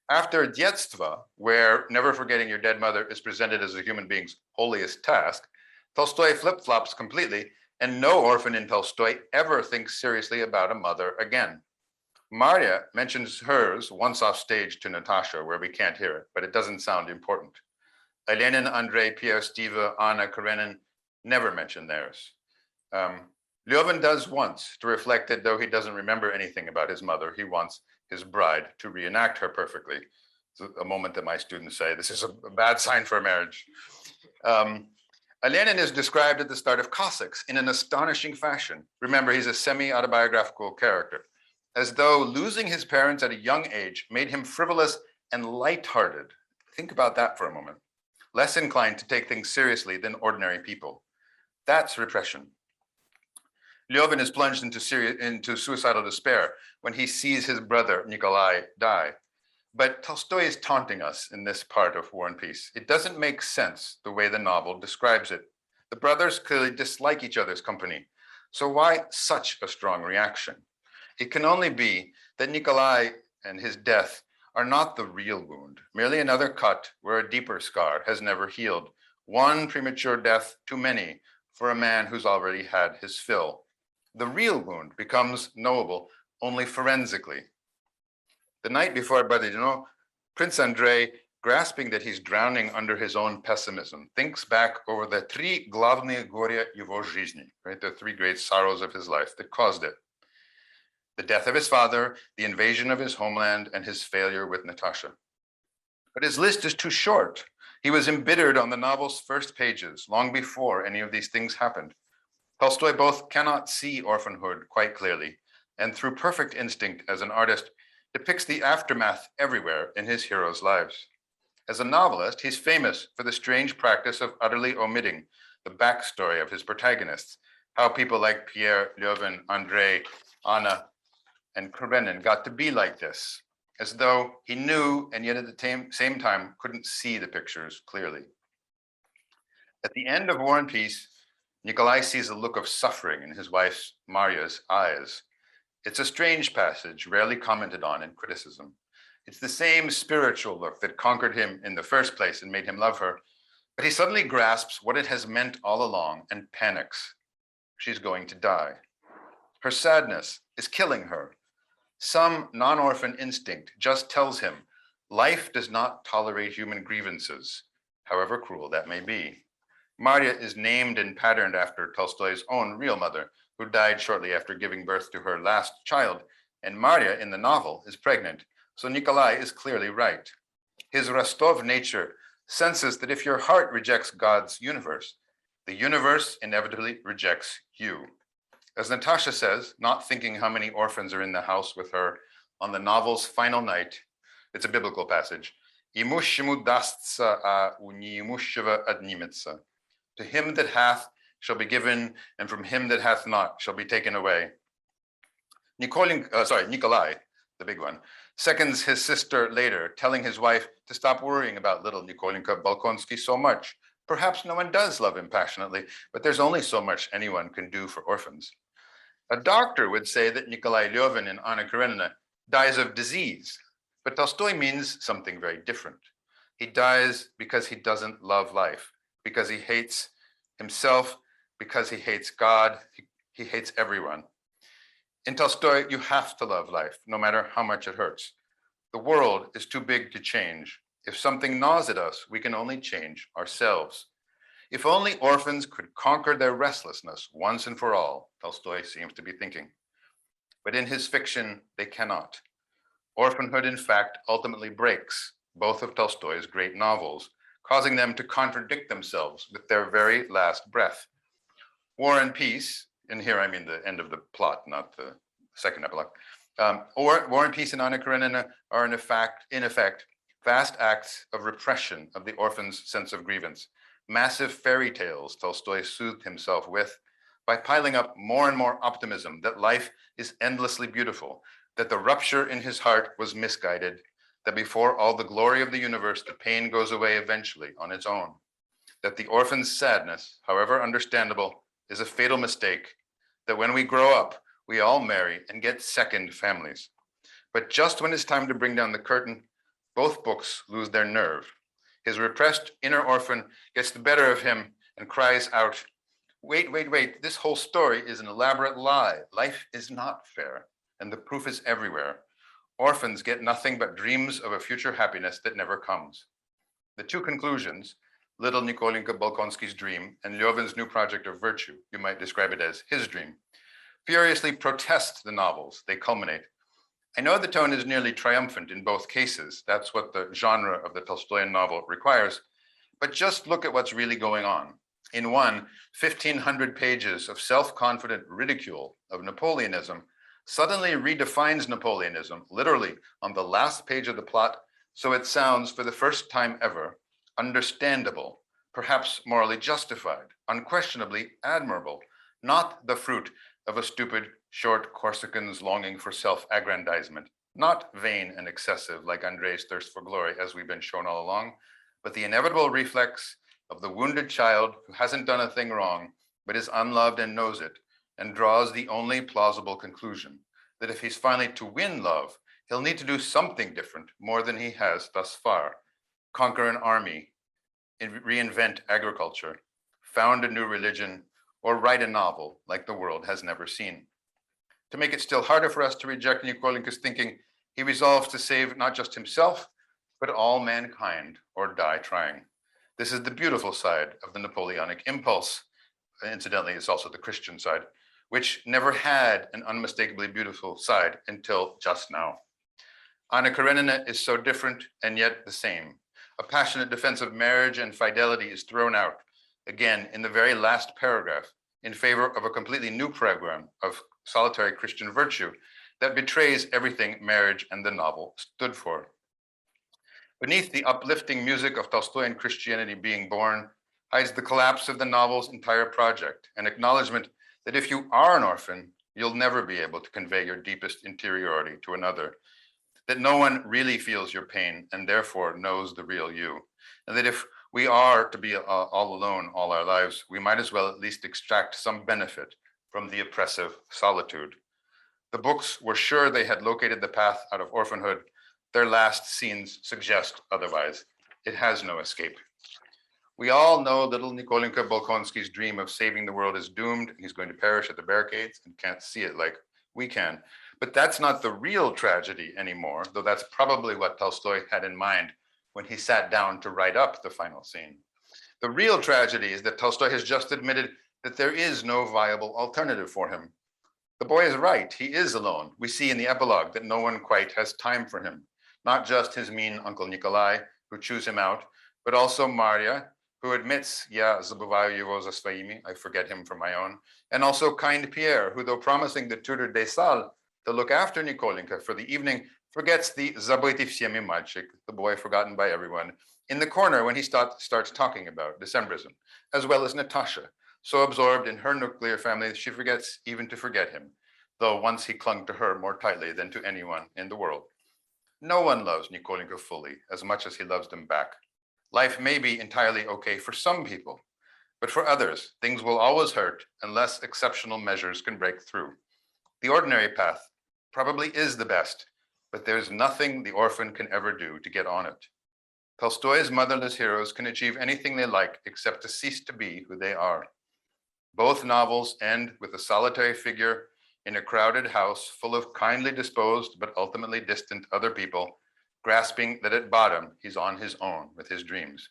After Детство, where never forgetting your dead mother is presented as a human being's holiest task, Tolstoy flip-flops completely, and no orphan in Tolstoy ever thinks seriously about a mother again. Marya mentions hers once off stage to Natasha, where we can't hear it, but it doesn't sound important. Elena, Andrei, Pierre, Steva, Anna, Karenina never mention theirs. Lyovin does once, to reflect that though he doesn't remember anything about his mother, he wants his bride to reenact her perfectly. It's a moment that my students say, this is a bad sign for a marriage. Lenin is described at the start of Cossacks in an astonishing fashion. Remember, he's a semi-autobiographical character, as though losing his parents at a young age made him frivolous and lighthearted. Think about that for a moment. Less inclined to take things seriously than ordinary people. That's repression. Lyovin is plunged into suicidal despair when he sees his brother Nikolai die. But Tolstoy is taunting us in this part of War and Peace. It doesn't make sense the way the novel describes it. The brothers clearly dislike each other's company. So why such a strong reaction? It can only be that Nikolai and his death are not the real wound, merely another cut where a deeper scar has never healed. One premature death too many for a man who's already had his fill. The real wound becomes knowable only forensically. The night before Borodino, Prince Andrei, grasping that he's drowning under his own pessimism, thinks back over the три главные горя его жизни, right? The three great sorrows of his life that caused it. The death of his father, the invasion of his homeland, and his failure with Natasha. But his list is too short. He was embittered on the novel's first pages, long before any of these things happened. Tolstoy both cannot see orphanhood quite clearly, and through perfect instinct as an artist, depicts the aftermath everywhere in his heroes' lives. As a novelist, he's famous for the strange practice of utterly omitting the backstory of his protagonists, how people like Pierre, Lyovin, Andrei, Anna, and Karenina got to be like this, as though he knew and yet at the same time couldn't see the pictures clearly. At the end of War and Peace, Nikolai sees a look of suffering in his wife Marya's eyes. It's a strange passage, rarely commented on in criticism. It's the same spiritual look that conquered him in the first place and made him love her, but he suddenly grasps what it has meant all along and panics. She's going to die. Her sadness is killing her. Some non-orphan instinct just tells him life does not tolerate human grievances, however cruel that may be. Marya is named and patterned after Tolstoy's own real mother, who died shortly after giving birth to her last child, and Marya in the novel is pregnant, so Nikolai is clearly right. His Rastov nature senses that if your heart rejects God's universe, the universe inevitably rejects you. As Natasha says, not thinking how many orphans are in the house with her on the novel's final night, it's a biblical passage, «Имущему дастся, а у неимущего отнимется». To him that hath shall be given, and from him that hath not shall be taken away. Nikolai, the big one, seconds his sister later, telling his wife to stop worrying about little Nikolenka Balkonsky so much. Perhaps no one does love him passionately, but there's only so much anyone can do for orphans. A doctor would say that Nikolai Lyovin and Anna Karenina dies of disease, but Tolstoy means something very different. He dies because he doesn't love life, because he hates himself, because he hates God, he hates everyone. In Tolstoy, you have to love life, no matter how much it hurts. The world is too big to change. If something gnaws at us, we can only change ourselves. If only orphans could conquer their restlessness once and for all, Tolstoy seems to be thinking. But in his fiction, they cannot. Orphanhood, in fact, ultimately breaks both of Tolstoy's great novels, causing them to contradict themselves with their very last breath. War and Peace, and here I mean the end of the plot, not the second epilogue. Or War and Peace and Anna Karenina are in effect, vast acts of repression of the orphan's sense of grievance, massive fairy tales Tolstoy soothed himself with by piling up more and more optimism that life is endlessly beautiful, that the rupture in his heart was misguided, that before all the glory of the universe, the pain goes away eventually on its own, that the orphan's sadness, however understandable, is a fatal mistake, that when we grow up, we all marry and get second families. But just when it's time to bring down the curtain, both books lose their nerve. His repressed inner orphan gets the better of him and cries out, wait, this whole story is an elaborate lie. Life is not fair, and the proof is everywhere. Orphans get nothing but dreams of a future happiness that never comes. The two conclusions, little Nikolinka Bolkonsky's dream and Lyovin's new project of virtue, you might describe it as his dream, furiously protest the novels. They culminate. I know the tone is nearly triumphant in both cases. That's what the genre of the Tolstoyan novel requires. But just look at what's really going on. In one, 1,500 pages of self-confident ridicule of Napoleonism suddenly redefines Napoleonism, literally on the last page of the plot, so it sounds, for the first time ever, understandable, perhaps morally justified, unquestionably admirable, not the fruit of a stupid, short Corsican's longing for self-aggrandizement, not vain and excessive like Andrei's thirst for glory, as we've been shown all along, but the inevitable reflex of the wounded child who hasn't done a thing wrong, but is unloved and knows it, and draws the only plausible conclusion that if he's finally to win love, he'll need to do something different, more than he has thus far. Conquer an army, reinvent agriculture, found a new religion, or write a novel like the world has never seen. To make it still harder for us to reject Nikolinka's thinking, he resolves to save not just himself, but all mankind, or die trying. This is the beautiful side of the Napoleonic impulse. Incidentally, it's also the Christian side, which never had an unmistakably beautiful side until just now. Anna Karenina is so different and yet the same. A passionate defense of marriage and fidelity is thrown out, again, in the very last paragraph, in favor of a completely new program of solitary Christian virtue that betrays everything marriage and the novel stood for. Beneath the uplifting music of Tolstoyan Christianity being born hides the collapse of the novel's entire project, an acknowledgement that if you are an orphan, you'll never be able to convey your deepest interiority to another, that no one really feels your pain and therefore knows the real you, and that if we are to be all alone all our lives, we might as well at least extract some benefit from the oppressive solitude. The books were sure they had located the path out of orphanhood. Their last scenes suggest otherwise. It has no escape. We all know little Nikolinka Bolkonsky's dream of saving the world is doomed. He's going to perish at the barricades and can't see it like we can. But that's not the real tragedy anymore, though that's probably what Tolstoy had in mind when he sat down to write up the final scene. The real tragedy is that Tolstoy has just admitted that there is no viable alternative for him. The boy is right, he is alone. We see in the epilogue that no one quite has time for him. Not just his mean Uncle Nikolai, who chews him out, but also Maria, who admits, "Ya zabываю его за своими," I forget him for my own, and also kind Pierre, who, though promising the tutor des salles to look after Nikolinka for the evening, forgets the забытый всеми мальчик, the boy forgotten by everyone, in the corner when he starts talking about Decembrism, as well as Natasha, so absorbed in her nuclear family that she forgets even to forget him, though once he clung to her more tightly than to anyone in the world. No one loves Nikolinka fully as much as he loves them back. Life may be entirely okay for some people, but for others, things will always hurt unless exceptional measures can break through. The ordinary path probably is the best, but there's nothing the orphan can ever do to get on it. Tolstoy's motherless heroes can achieve anything they like except to cease to be who they are. Both novels end with a solitary figure in a crowded house full of kindly disposed but ultimately distant other people, grasping that at bottom he's on his own with his dreams.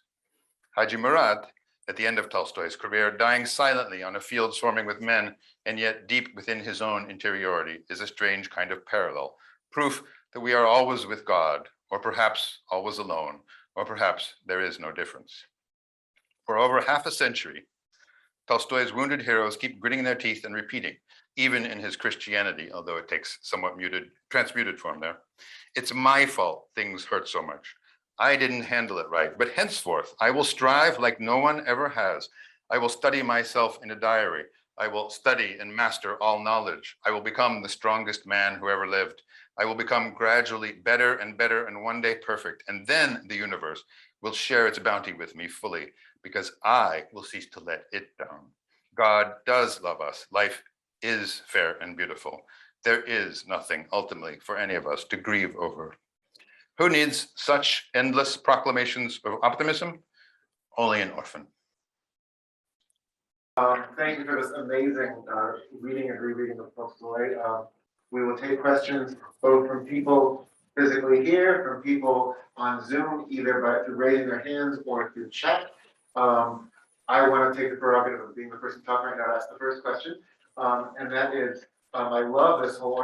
Haji Murad, at the end of Tolstoy's career, dying silently on a field swarming with men, and yet deep within his own interiority, is a strange kind of parallel, proof that we are always with God, or perhaps always alone, or perhaps there is no difference. For over half a century, Tolstoy's wounded heroes keep gritting their teeth and repeating, even in his Christianity, although it takes somewhat transmuted form there. It's my fault things hurt so much. I didn't handle it right, but henceforth I will strive like no one ever has. I will study myself in a diary. I will study and master all knowledge. I will become the strongest man who ever lived. I will become gradually better and better and one day perfect. And then the universe will share its bounty with me fully because I will cease to let it down. God does love us. Life is fair and beautiful. There is nothing ultimately for any of us to grieve over. Who needs such endless proclamations of optimism? Only an orphan.
Thank you for this amazing reading and rereading of Tolstoy. We will take questions both from people physically here, from people on Zoom, either by raising their hands or through chat. I want to take the prerogative of being the person talking right now to ask the first question, and that is, I love this whole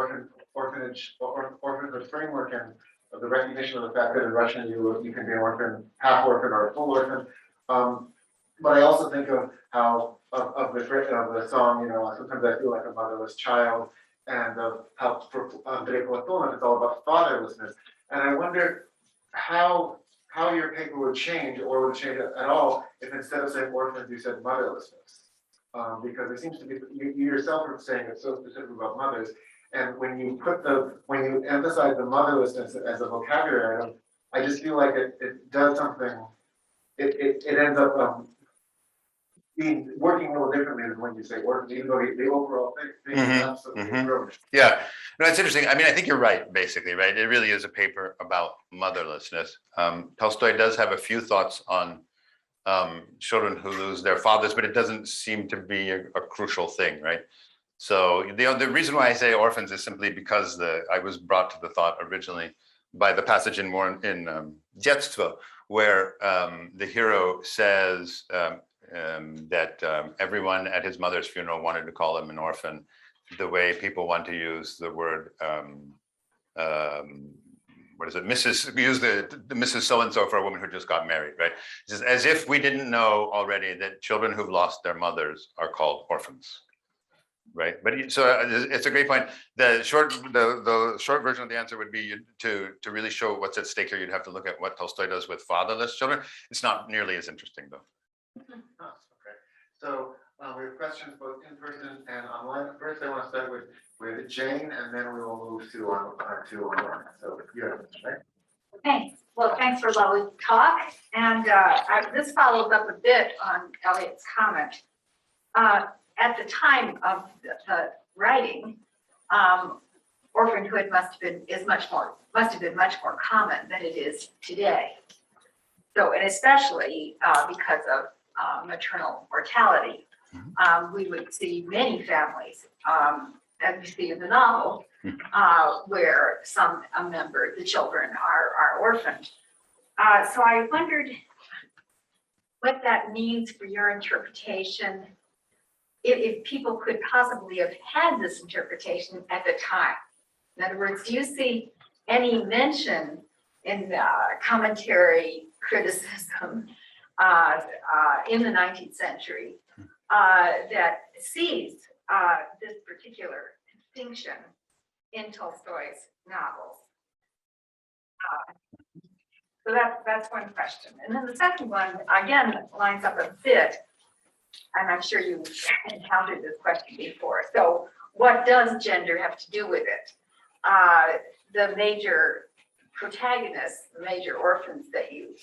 orphanhood framework and the recognition of the fact that in Russian you can be an orphan, half orphan, or a full orphan. But I also think of how of the song, sometimes I feel like a motherless child, and of how for Andrei Platonov it's all about fatherlessness. And I wonder how your paper would change, or would change at all, if instead of saying orphans you said motherlessness, because it seems to be you yourself are saying it's so specific about mothers, and when you emphasize the motherlessness as a vocabulary item, I just feel like it does something. It ends up working a little differently than when you say orphans, even though the overall thing is absolutely approached.
Yeah, no, it's interesting. I mean, I think you're right, basically, right? It really is a paper about motherlessness. Tolstoy does have a few thoughts on children who lose their fathers, but it doesn't seem to be a crucial thing, right? So the reason why I say orphans is simply because I was brought to the thought originally by the passage in Детство, where the hero says that everyone at his mother's funeral wanted to call him an orphan, the way people want to use the word, what is it? Use the Mrs. So-and-so for a woman who just got married, right? It's just as if we didn't know already that children who've lost their mothers are called orphans, right? But so it's a great point. The short version of the answer would be to really show what's at stake here. You'd have to look at what Tolstoy does with fatherless children. It's not nearly as interesting, though.
Okay. So we have questions both in person and online. First, I want to start with Jane, and then we will move to online. So you have it, right?
Thanks. Well, thanks for a lovely talk. And this follows up a bit on Elliot's comment. At the time of the writing, orphanhood must have been much more common than it is today. So, and especially because of maternal mortality, we would see many families, as we see in the novel, where the children are orphaned. So I wondered what that means for your interpretation, if people could possibly have had this interpretation at the time. In other words, do you see any mention in commentary, criticism in the 19th century that sees this particular distinction in Tolstoy's novels? So that's one question. And then the second one, again, lines up a bit, and I'm sure you encountered this question before. So what does gender have to do with it? The major protagonists, the major orphans that you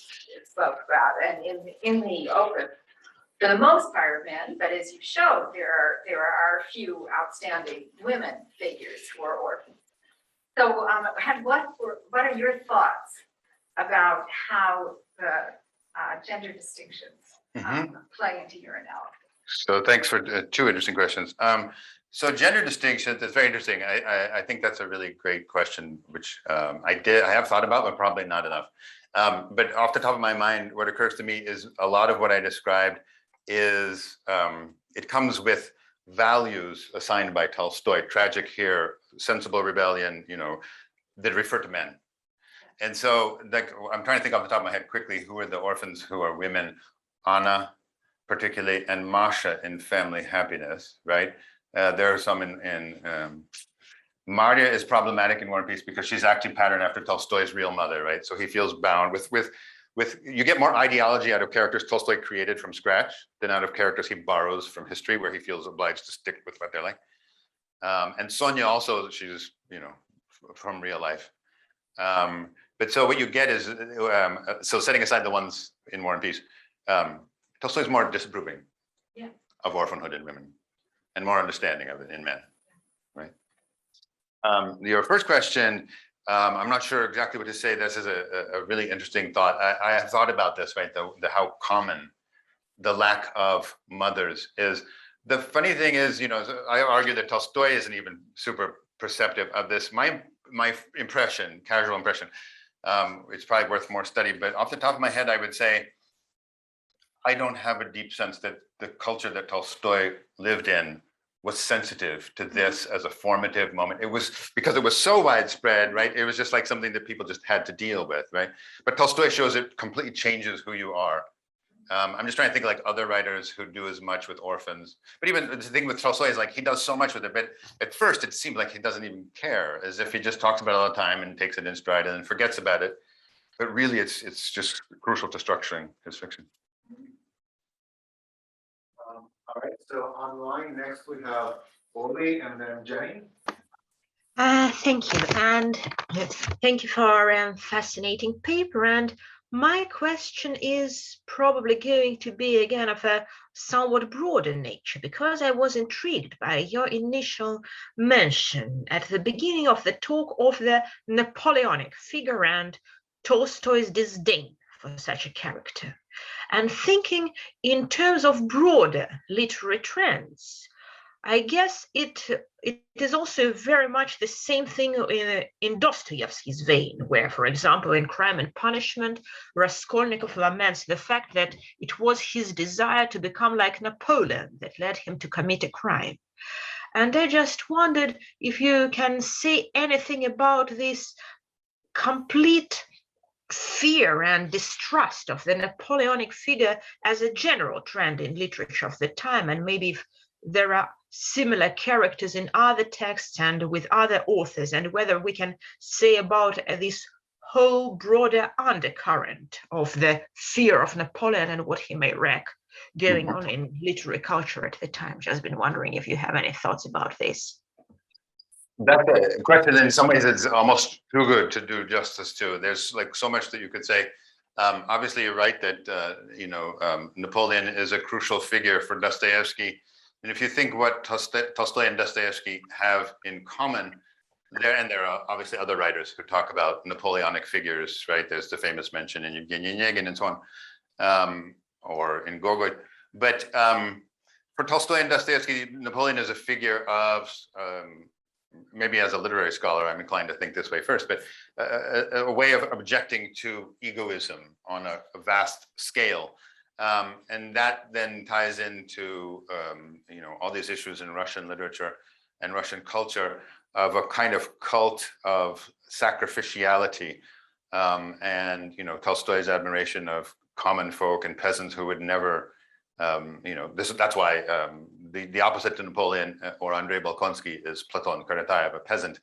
spoke about, and in the opus, for the most part are men, but as you showed, there are a few outstanding women figures who are orphans. So what are your thoughts about how the gender distinctions play into your analysis?
So thanks for two interesting questions. So gender distinctions, it's very interesting. I think that's a really great question, which I have thought about, but probably not enough. But off the top of my mind, what occurs to me is a lot of what I described is, it comes with values assigned by Tolstoy, tragic here, sensible rebellion, that refer to men. And so I'm trying to think off the top of my head quickly, who are the orphans who are women? Anna, particularly, and Masha in Family Happiness, right? There are some in Marya is problematic in War and Peace because she's actually patterned after Tolstoy's real mother, right? So he feels bound with you get more ideology out of characters Tolstoy created from scratch than out of characters he borrows from history, where he feels obliged to stick with what they're like. And Sonia also, she's from real life. But so what you get is so setting aside the ones in War and Peace, Tolstoy's more disapproving of orphanhood in women and more understanding of it in men, right? Your first question, I'm not sure exactly what to say. This is a really interesting thought. I have thought about this, right? The how common the lack of mothers is. The funny thing is, I argue that Tolstoy isn't even super perceptive of this. My impression, casual impression, it's probably worth more study, but off the top of my head, I would say, I don't have a deep sense that the culture that Tolstoy lived in was sensitive to this as a formative moment. It was because it was so widespread, right? It was just like something that people just had to deal with, right? But Tolstoy shows it completely changes who you are. I'm just trying to think like other writers who do as much with orphans. But even the thing with Tolstoy is like he does so much with it, but at first it seems like he doesn't even care, as if he just talks about it all the time and takes it in stride and then forgets about it. But really, it's just crucial to structuring his fiction.
All right, so online next we have Oli and then Jenny.
Thank you, and thank you for a fascinating paper. And my question is probably going to be again of a somewhat broader nature, because I was intrigued by your initial mention at the beginning of the talk of the Napoleonic figure and Tolstoy's disdain for such a character. And thinking in terms of broader literary trends, I guess it is also very much the same thing in Dostoevsky's vein, where, for example, in Crime and Punishment, Raskolnikov laments the fact that it was his desire to become like Napoleon that led him to commit a crime. And I just wondered if you can say anything about this complete fear and distrust of the Napoleonic figure as a general trend in literature of the time, and maybe if there are similar characters in other texts and with other authors, and whether we can say about this whole broader undercurrent of the fear of Napoleon and what he may wreak going on in literary culture at the time. Just been wondering if you have any thoughts about this.
That's a question in some ways it's almost too good to do justice to. There's like so much that you could say. Obviously, you're right that Napoleon is a crucial figure for Dostoevsky. And if you think what Tolstoy and Dostoevsky have in common, there are obviously other writers who talk about Napoleonic figures, right? There's the famous mention in Evgeny Onegin and so on, or in Gogol. But for Tolstoy and Dostoevsky, Napoleon is a figure of maybe as a literary scholar, I'm inclined to think this way first, but a way of objecting to egoism on a vast scale. And that then ties into, all these issues in Russian literature and Russian culture of a kind of cult of sacrificiality. And, Tolstoy's admiration of common folk and peasants who would never, that's why the opposite to Napoleon or Andrei Bolkonsky is Platon Karatayev, a peasant.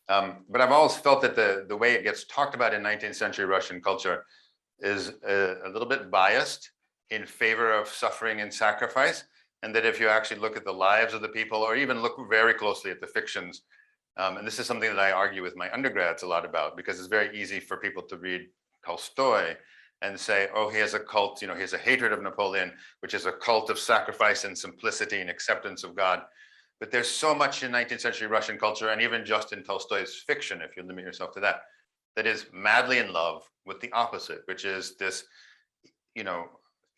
But I've always felt that the way it gets talked about in 19th century Russian culture is a little bit biased in favor of suffering and sacrifice. And that if you actually look at the lives of the people, or even look very closely at the fictions, and this is something that I argue with my undergrads a lot about, because it's very easy for people to read Tolstoy and say, oh, he has a cult, he has a hatred of Napoleon, which is a cult of sacrifice and simplicity and acceptance of God. But there's so much in 19th century Russian culture, and even just in Tolstoy's fiction, if you limit yourself to that, that is madly in love with the opposite, which is this,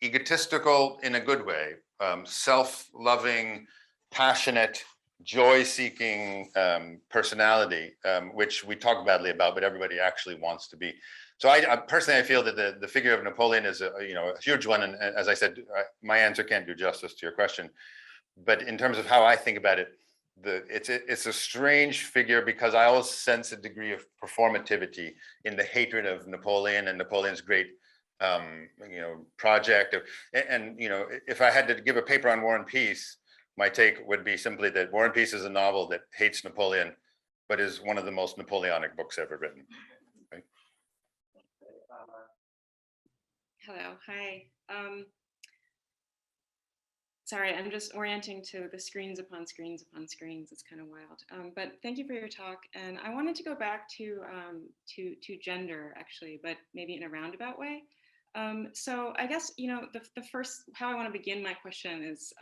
egotistical in a good way, self-loving, passionate, joy-seeking personality, which we talk badly about, but everybody actually wants to be. So I personally, I feel that the figure of Napoleon is a huge one, and as I said, my answer can't do justice to your question. But in terms of how I think about it, it's a strange figure, because I always sense a degree of performativity in the hatred of Napoleon and Napoleon's great project. And if I had to give a paper on War and Peace, my take would be simply that War and Peace is a novel that hates Napoleon, but is one of the most Napoleonic books ever written. Right?
Hello, hi. Sorry, I'm just orienting to the screens upon screens upon screens. It's kind of wild. But thank you for your talk. And I wanted to go back to gender, actually, but maybe in a roundabout way. So I guess, you know, the first, how I want to begin my question is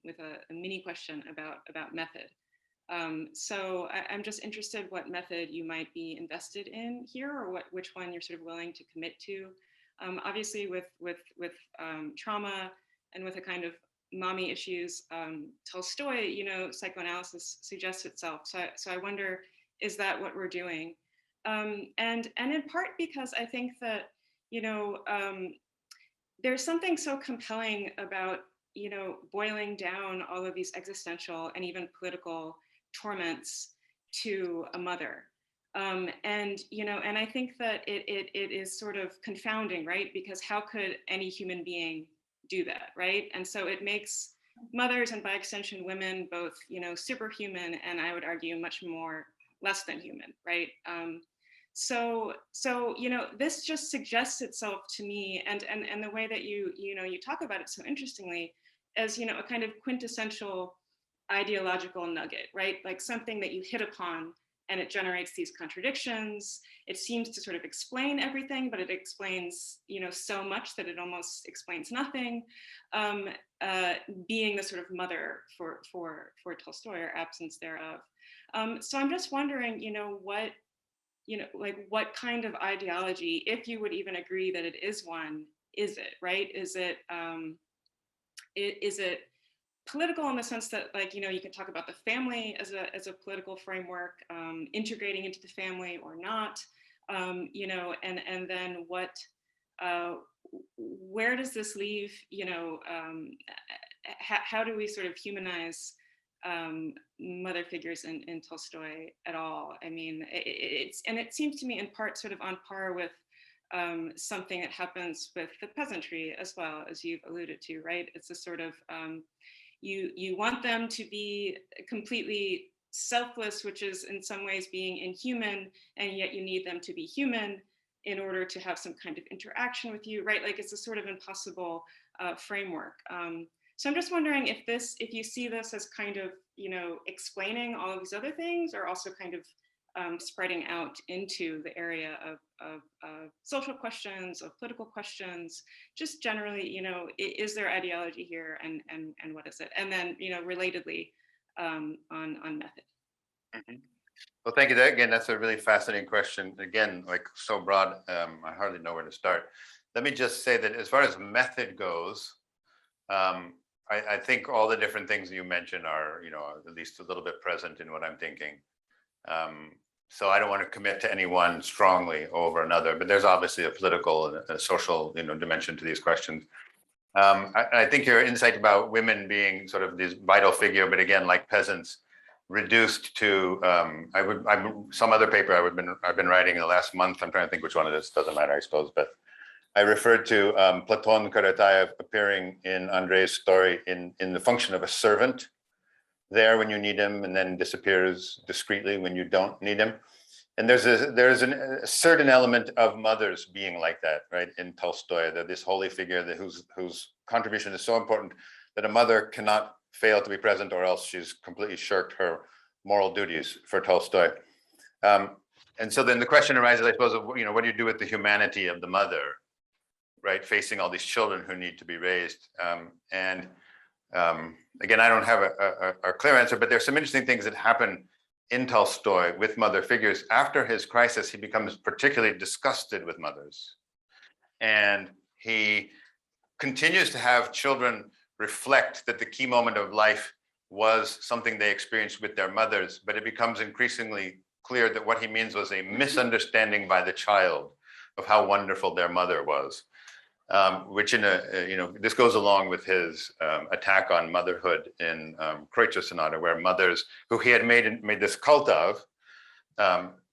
with a mini question about method. So I'm just interested what method you might be invested in here, or which one you're sort of willing to commit to. Obviously with trauma and with a kind of mommy issues, Tolstoy, you know, psychoanalysis suggests itself. So I wonder, is that what we're doing? And in part because I think that, you know, there's something so compelling about, you know, boiling down all of these existential and even political torments to a mother. And, you know, and I think that it is sort of confounding, right? Because how could any human being do that, right? And so it makes mothers and by extension women both, you know, superhuman, and I would argue much more less than human, right? So you know, this just suggests itself to me, and the way that you talk about it so interestingly, as, you know, a kind of quintessential ideological nugget, right? Like something that you hit upon and it generates these contradictions. It seems to sort of explain everything, but it explains, you know, so much that it almost explains nothing. Being the sort of mother for Tolstoy, or absence thereof. So I'm just wondering, you know, what kind of ideology, if you would even agree that it is one, is it, right? Is it political in the sense that, like, you know, you can talk about the family as a political framework, integrating into the family or not, you know, and then where does this leave, you know, how do we sort of humanize mother figures in Tolstoy at all? I mean, it seems to me in part sort of on par with something that happens with the peasantry as well, as you've alluded to, right? It's a sort of, you want them to be completely selfless, which is in some ways being inhuman, and yet you need them to be human in order to have some kind of interaction with you, right? Like it's a sort of impossible framework. So I'm just wondering if you see this as kind of, you know, explaining all of these other things, or also kind of spreading out into the area of social questions, of political questions, just generally, you know, is there ideology here, and what is it? And then, you know, relatedly on method.
Mm-hmm. Well, thank you. Again, that's a really fascinating question. Again, like so broad, I hardly know where to start. Let me just say that as far as method goes, I think all the different things you mentioned are, you know, at least a little bit present in what I'm thinking. So I don't want to commit to any one strongly over another, but there's obviously a political and a social, you know, dimension to these questions. I think your insight about women being sort of this vital figure, but again, like peasants, reduced to some other paper I've been writing in the last month. I'm trying to think which one it is. Doesn't matter, I suppose. But I referred to Platon Karatayev appearing in Andrei's story in the function of a servant, there when you need him, and then disappears discreetly when you don't need him. And there's a certain element of mothers being like that, right? In Tolstoy, that this holy figure whose contribution is so important that a mother cannot fail to be present, or else she's completely shirked her moral duties for Tolstoy. And so then the question arises, I suppose, of, you know, what do you do with the humanity of the mother, right? Facing all these children who need to be raised. Again, I don't have a clear answer, but there's some interesting things that happen in Tolstoy with mother figures. After his crisis, he becomes particularly disgusted with mothers. And he continues to have children reflect that the key moment of life was something they experienced with their mothers, but it becomes increasingly clear that what he means was a misunderstanding by the child of how wonderful their mother was. Which in this goes along with his attack on motherhood in Kreutzer Sonata, where mothers who he had made this cult of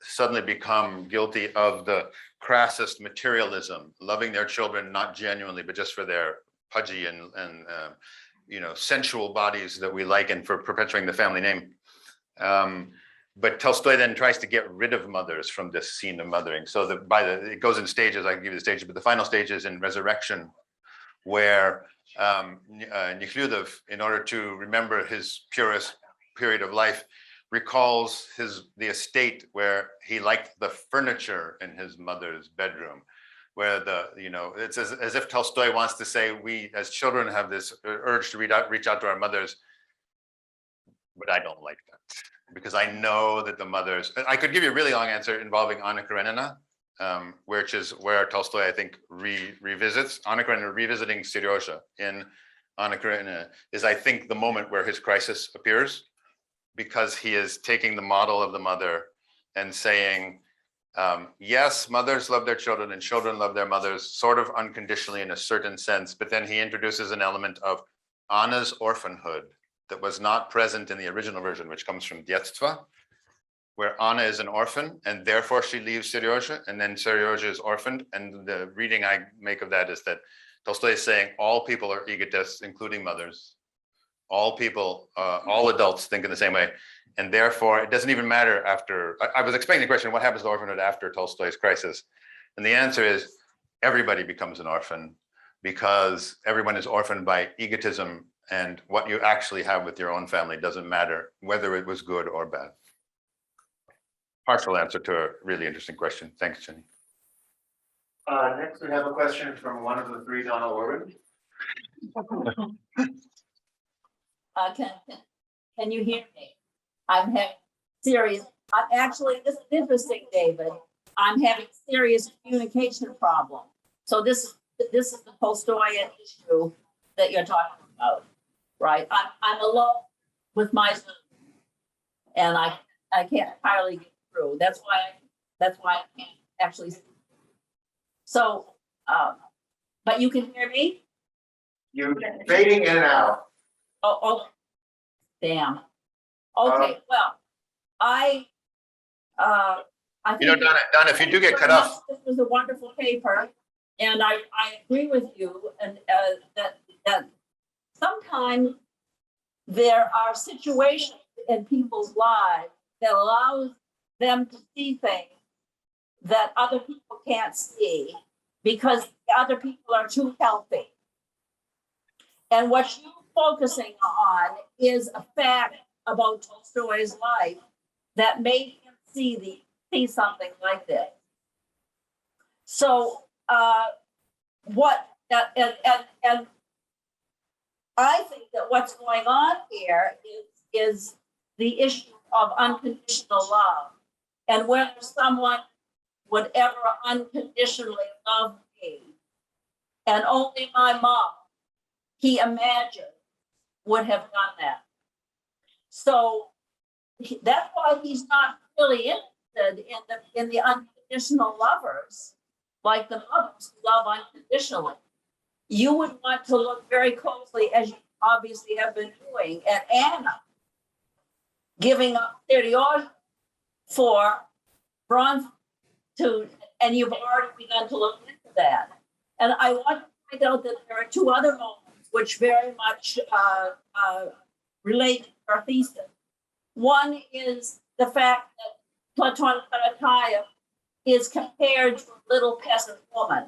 suddenly become guilty of the crassest materialism, loving their children not genuinely, but just for their pudgy and sensual bodies that we liken for perpetuating the family name. But Tolstoy then tries to get rid of mothers from this scene of mothering. So it goes in stages. I can give you the stages, but the final stage is in Resurrection, where Nekhludov, in order to remember his purest period of life, recalls the estate where he liked the furniture in his mother's bedroom, where it's as if Tolstoy wants to say, we as children have this urge to reach out to our mothers, but I don't like that, because I know that the mothers, I could give you a really long answer involving Anna Karenina, which is where Tolstoy, I think, revisits. Anna Karenina revisiting Seryozha in Anna Karenina is, I think, the moment where his crisis appears, because he is taking the model of the mother and saying, yes, mothers love their children and children love their mothers, sort of unconditionally in a certain sense, but then he introduces an element of Anna's orphanhood that was not present in the original version, which comes from Detstva, where Anna is an orphan and therefore she leaves Seryozha, and then Seryozha is orphaned. And the reading I make of that is that Tolstoy is saying all people are egotists, including mothers. All people, all adults think in the same way. And therefore, it doesn't even matter after, I was expecting the question, what happens to orphanhood after Tolstoy's crisis? And the answer is everybody becomes an orphan, because everyone is orphaned by egotism, and what you actually have with your own family doesn't matter, whether it was good or bad. Partial answer to a really interesting question. Thanks, Jenny.
Next, we have a question from one of the three Donald Orwin.
Can you hear me? I'm having serious, this is interesting, David. I'm having serious communication problem. So this is the Tolstoyan issue that you're talking about, right? I'm alone with my Zoom, and I can't entirely get through. That's why I can't actually see. So, but you can hear me?
You're fading in and out.
Oh, damn. Okay, well, I think
Donna, if you do get cut off.
This was a wonderful paper, and I agree with you, and that sometimes there are situations in people's lives that allows them to see things that other people can't see because the other people are too healthy. And what you're focusing on is a fact about Tolstoy's life that made him see something like this. So and I think that what's going on here is the issue of unconditional love, and whether someone would ever unconditionally love me, and only my mom, he imagined, would have done that. So that's why he's not really interested in the unconditional lovers, like the mothers who love unconditionally. You would want to look very closely, as you obviously have been doing, at Anna giving up Seryozha for Bronze, and you've already begun to look into that. And I want to point out that there are two other moments which very much relate to our thesis. One is the fact that Platon Karatayev is compared to a little peasant woman.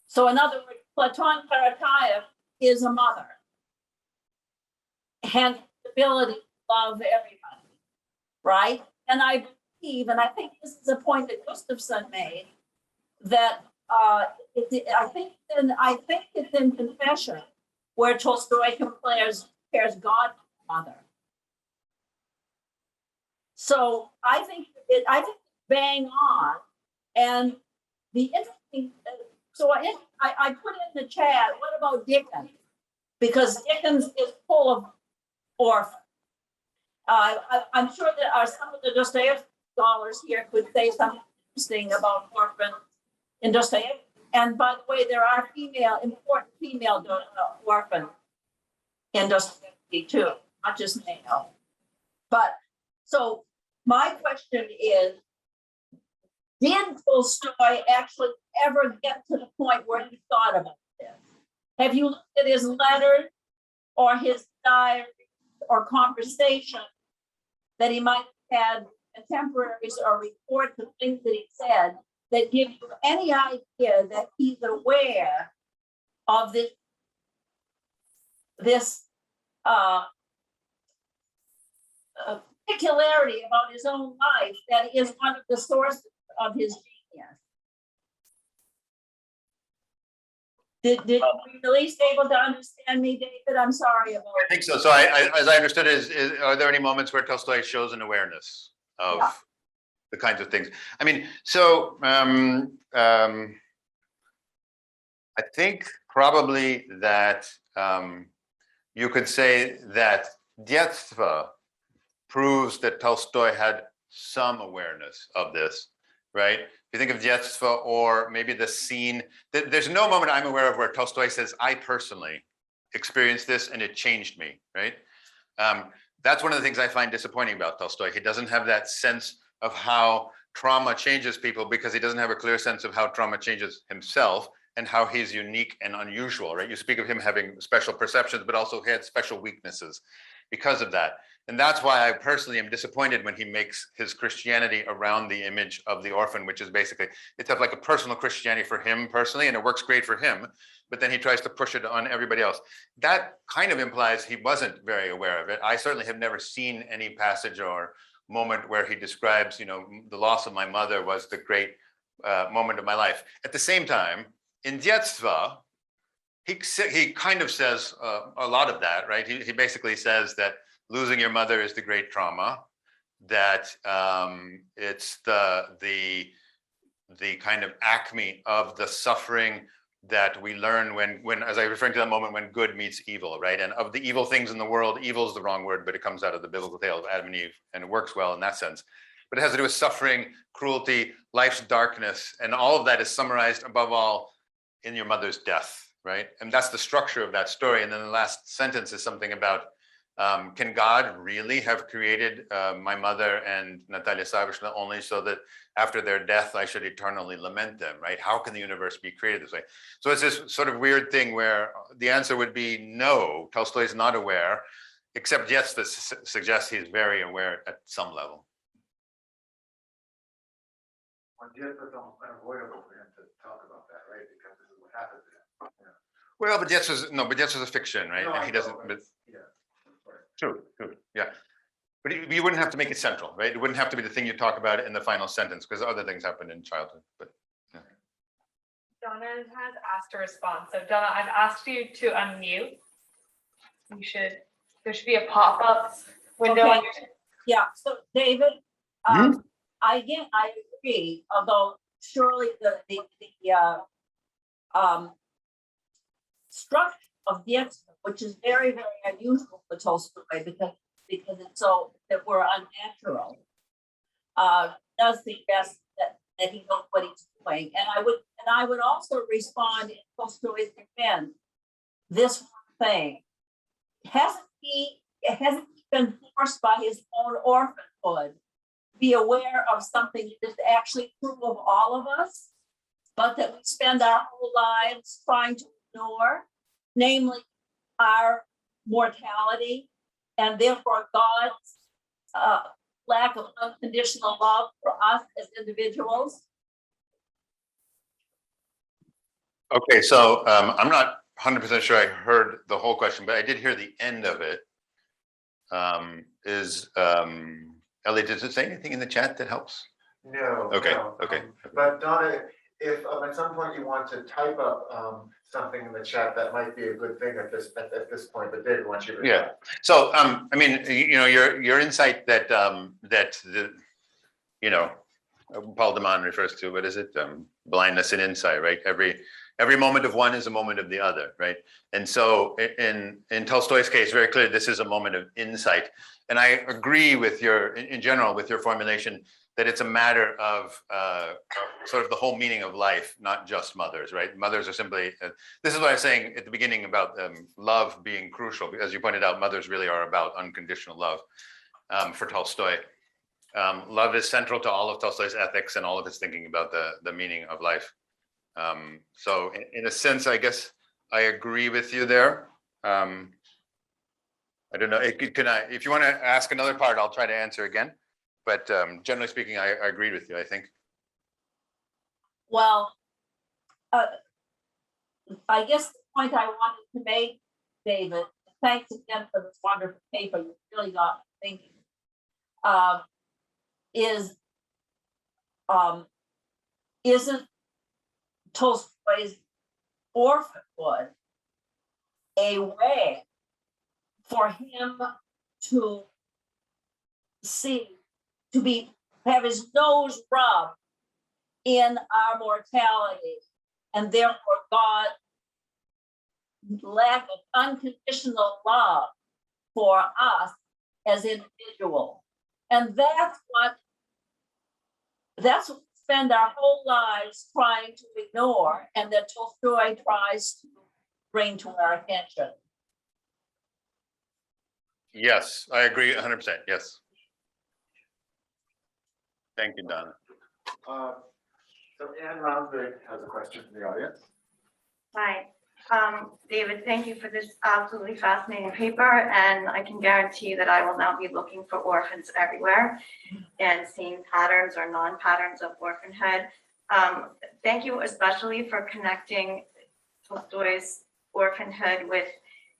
So in other words, Platon Karatayev is a mother, hence the ability to love everybody, right? And I believe, and I think this is a point that Gustafson made, that I think it's in Confession where Tolstoy compares God to mother. So I think it's bang on, and the interesting. So I put in the chat, what about Dickens? Because Dickens is full of orphans. I'm sure there are some of the Dostoevsky scholars here could say something interesting about orphans in Dostoevsky. And by the way, there are important female orphans in Dostoevsky too, not just male. But so my question is, did Tolstoy actually ever get to the point where he thought about this? Have you looked at his letters? or his diary or conversation that he might have had contemporaries or reports of things that he said that give you any idea that he's aware of this particularity about his own life that is one of the sources of his genius. Did you at least able to understand me, David? I'm sorry about
I think so. So as I understood it, are there any moments where Tolstoy shows an awareness of the kinds of things? I mean, so I think probably that you could say that Детство proves that Tolstoy had some awareness of this, right? If you think of Детство, or maybe the scene, there's no moment I'm aware of where Tolstoy says, I personally experienced this and it changed me, right? That's one of the things I find disappointing about Tolstoy. He doesn't have that sense of how trauma changes people because he doesn't have a clear sense of how trauma changes himself and how he's unique and unusual, right? You speak of him having special perceptions, but also he had special weaknesses because of that. And that's why I personally am disappointed when he makes his Christianity around the image of the orphan, which is basically, it's like a personal Christianity for him personally, and it works great for him, but then he tries to push it on everybody else. That kind of implies he wasn't very aware of it. I certainly have never seen any passage or moment where he describes, you know, the loss of my mother was the great moment of my life. At the same time, in Детство, he kind of says a lot of that, right? He basically says that losing your mother is the great trauma, that it's the kind of acme of the suffering that we learn when, as I was referring to that moment, when good meets evil, right? And of the evil things in the world, evil is the wrong word, but it comes out of the biblical tale of Adam and Eve, and it works well in that sense. But it has to do with suffering, cruelty, life's darkness, and all of that is summarized above all in your mother's death, right? And that's the structure of that story. And then the last sentence is something about, can God really have created my mother and Natalia Savishna only so that after their death, I should eternally lament them, right? How can the universe be created this way? So it's this sort of weird thing where the answer would be no, Tolstoy is not aware, except yes, this suggests he's very aware at some level.
Well, yes, it's unavoidable for him to talk about that, right? Because this is what happened to him. Yeah.
Well, but Yes was a fiction, right?
No,
And he doesn't,
know,
but
yeah.
true, yeah. But you wouldn't have to make it central, right? It wouldn't have to be the thing you talk about in the final sentence because other things happen in childhood. But yeah.
Donna has asked to respond. So Donna, I've asked you to unmute. There should be a pop-up window on your.
Yeah, so David, I agree, although surely the structure of Детство, which is very, very unusual for Tolstoy because it's so that we're unnatural, does suggest that he knows what he's doing. And I would also respond in Tolstoy's defense, this thing, hasn't he been forced by his own orphanhood to be aware of something that is actually true of all of us, but that we spend our whole lives trying to ignore, namely our mortality and therefore God's lack of unconditional love for us as individuals?
Okay, so I'm not 100% sure I heard the whole question, but I did hear the end of it. Ellie, does it say anything in the chat that helps?
No.
Okay,
no,
okay.
But Donna, if at some point you want to type up something in the chat, that might be a good thing at this point. But David wants you to.
Yeah. So I mean, you know, your insight that Paul Deman refers to, what is it? Blindness and insight, right? Every moment of one is a moment of the other, right? And so in Tolstoy's case, very clearly, this is a moment of insight. And I agree with in general, with your formulation that it's a matter of sort of the whole meaning of life, not just mothers, right? Mothers are simply, this is what I was saying at the beginning about love being crucial. As you pointed out, mothers really are about unconditional love for Tolstoy. Love is central to all of Tolstoy's ethics and all of his thinking about the meaning of life. So in a sense, I guess I agree with you there. I don't know, can I, if you want to ask another part, I'll try to answer again. But generally speaking, I agreed with you, I think.
Well, I guess the point I wanted to make, David, thanks again for this wonderful paper, you really got me thinking, isn't Tolstoy's Orphanhood a way for him to have his nose rubbed in our mortality, and therefore God's lack of unconditional love for us as individuals. And that's what we spend our whole lives trying to ignore, and that Tolstoy tries to bring to our attention.
Yes, I agree 100%. Yes. Thank you, Donna.
So Anne Ronsberg has a question from the audience.
Hi, David, thank you for this absolutely fascinating paper, and I can guarantee that I will now be looking for orphans everywhere and seeing patterns or non-patterns of orphanhood. Thank you especially for connecting Tolstoy's Orphanhood with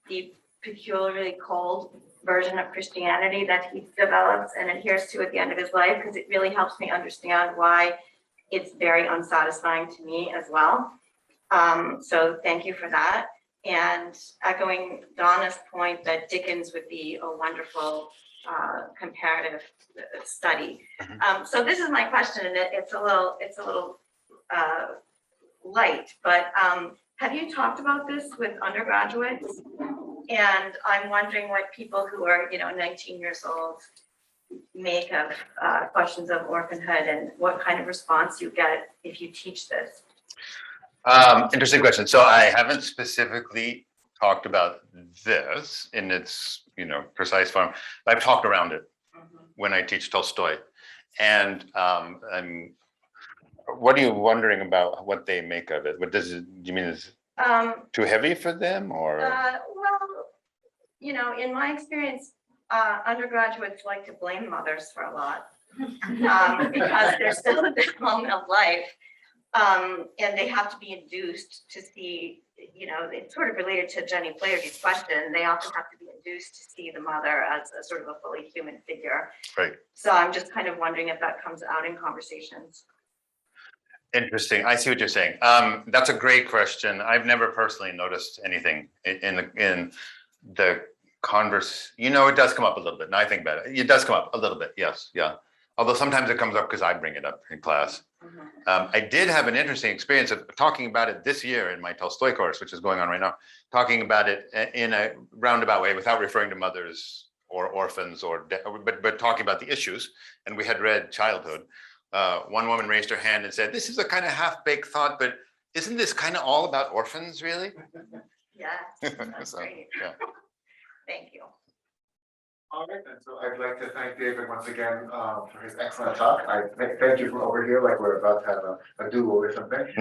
the peculiarly cold version of Christianity that he develops and adheres to at the end of his life, because it really helps me understand why it's very unsatisfying to me as well. So thank you for that. And echoing Donna's point that Dickens would be a wonderful comparative study. So this is my question, and it's a little light, but have you talked about this with undergraduates? And I'm wondering what people who are, 19 years old make of questions of orphanhood, and what kind of response you get if you teach this.
Interesting question. So I haven't specifically talked about this in its, precise form. I've talked around it when I teach Tolstoy. And what are you wondering about what they make of it? What does it, do you mean is too heavy for them, or?
Well, in my experience, undergraduates like to blame mothers for a lot because they're still at the moment of life. And they have to be induced to see, it's sort of related to Jenny Flaherty's question. They often have to be induced to see the mother as a sort of a fully human figure.
Right.
So I'm just kind of wondering if that comes out in conversations.
Interesting. I see what you're saying. That's a great question. I've never personally noticed anything in the converse. It does come up a little bit. Now I think about it. It does come up a little bit. Yes. Yeah. Although sometimes it comes up because I bring it up in class. I did have an interesting experience of talking about it this year in my Tolstoy course, which is going on right now, talking about it in a roundabout way without referring to mothers or orphans but talking about the issues. And we had read Childhood. One woman raised her hand and said, "This is a kind of half-baked thought, but isn't this kind of all about orphans, really?"
Yeah, that's
So,
great.
yeah.
Thank you.
All right, and so I'd like to thank David once again for his excellent talk. I thank you from over here, like we're about to have a duel or something.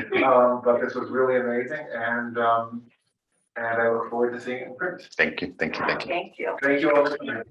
But this was really amazing, and I look forward to seeing it in print.
Thank you. Thank you. Thank you.
Thank you.
Thank you all for coming.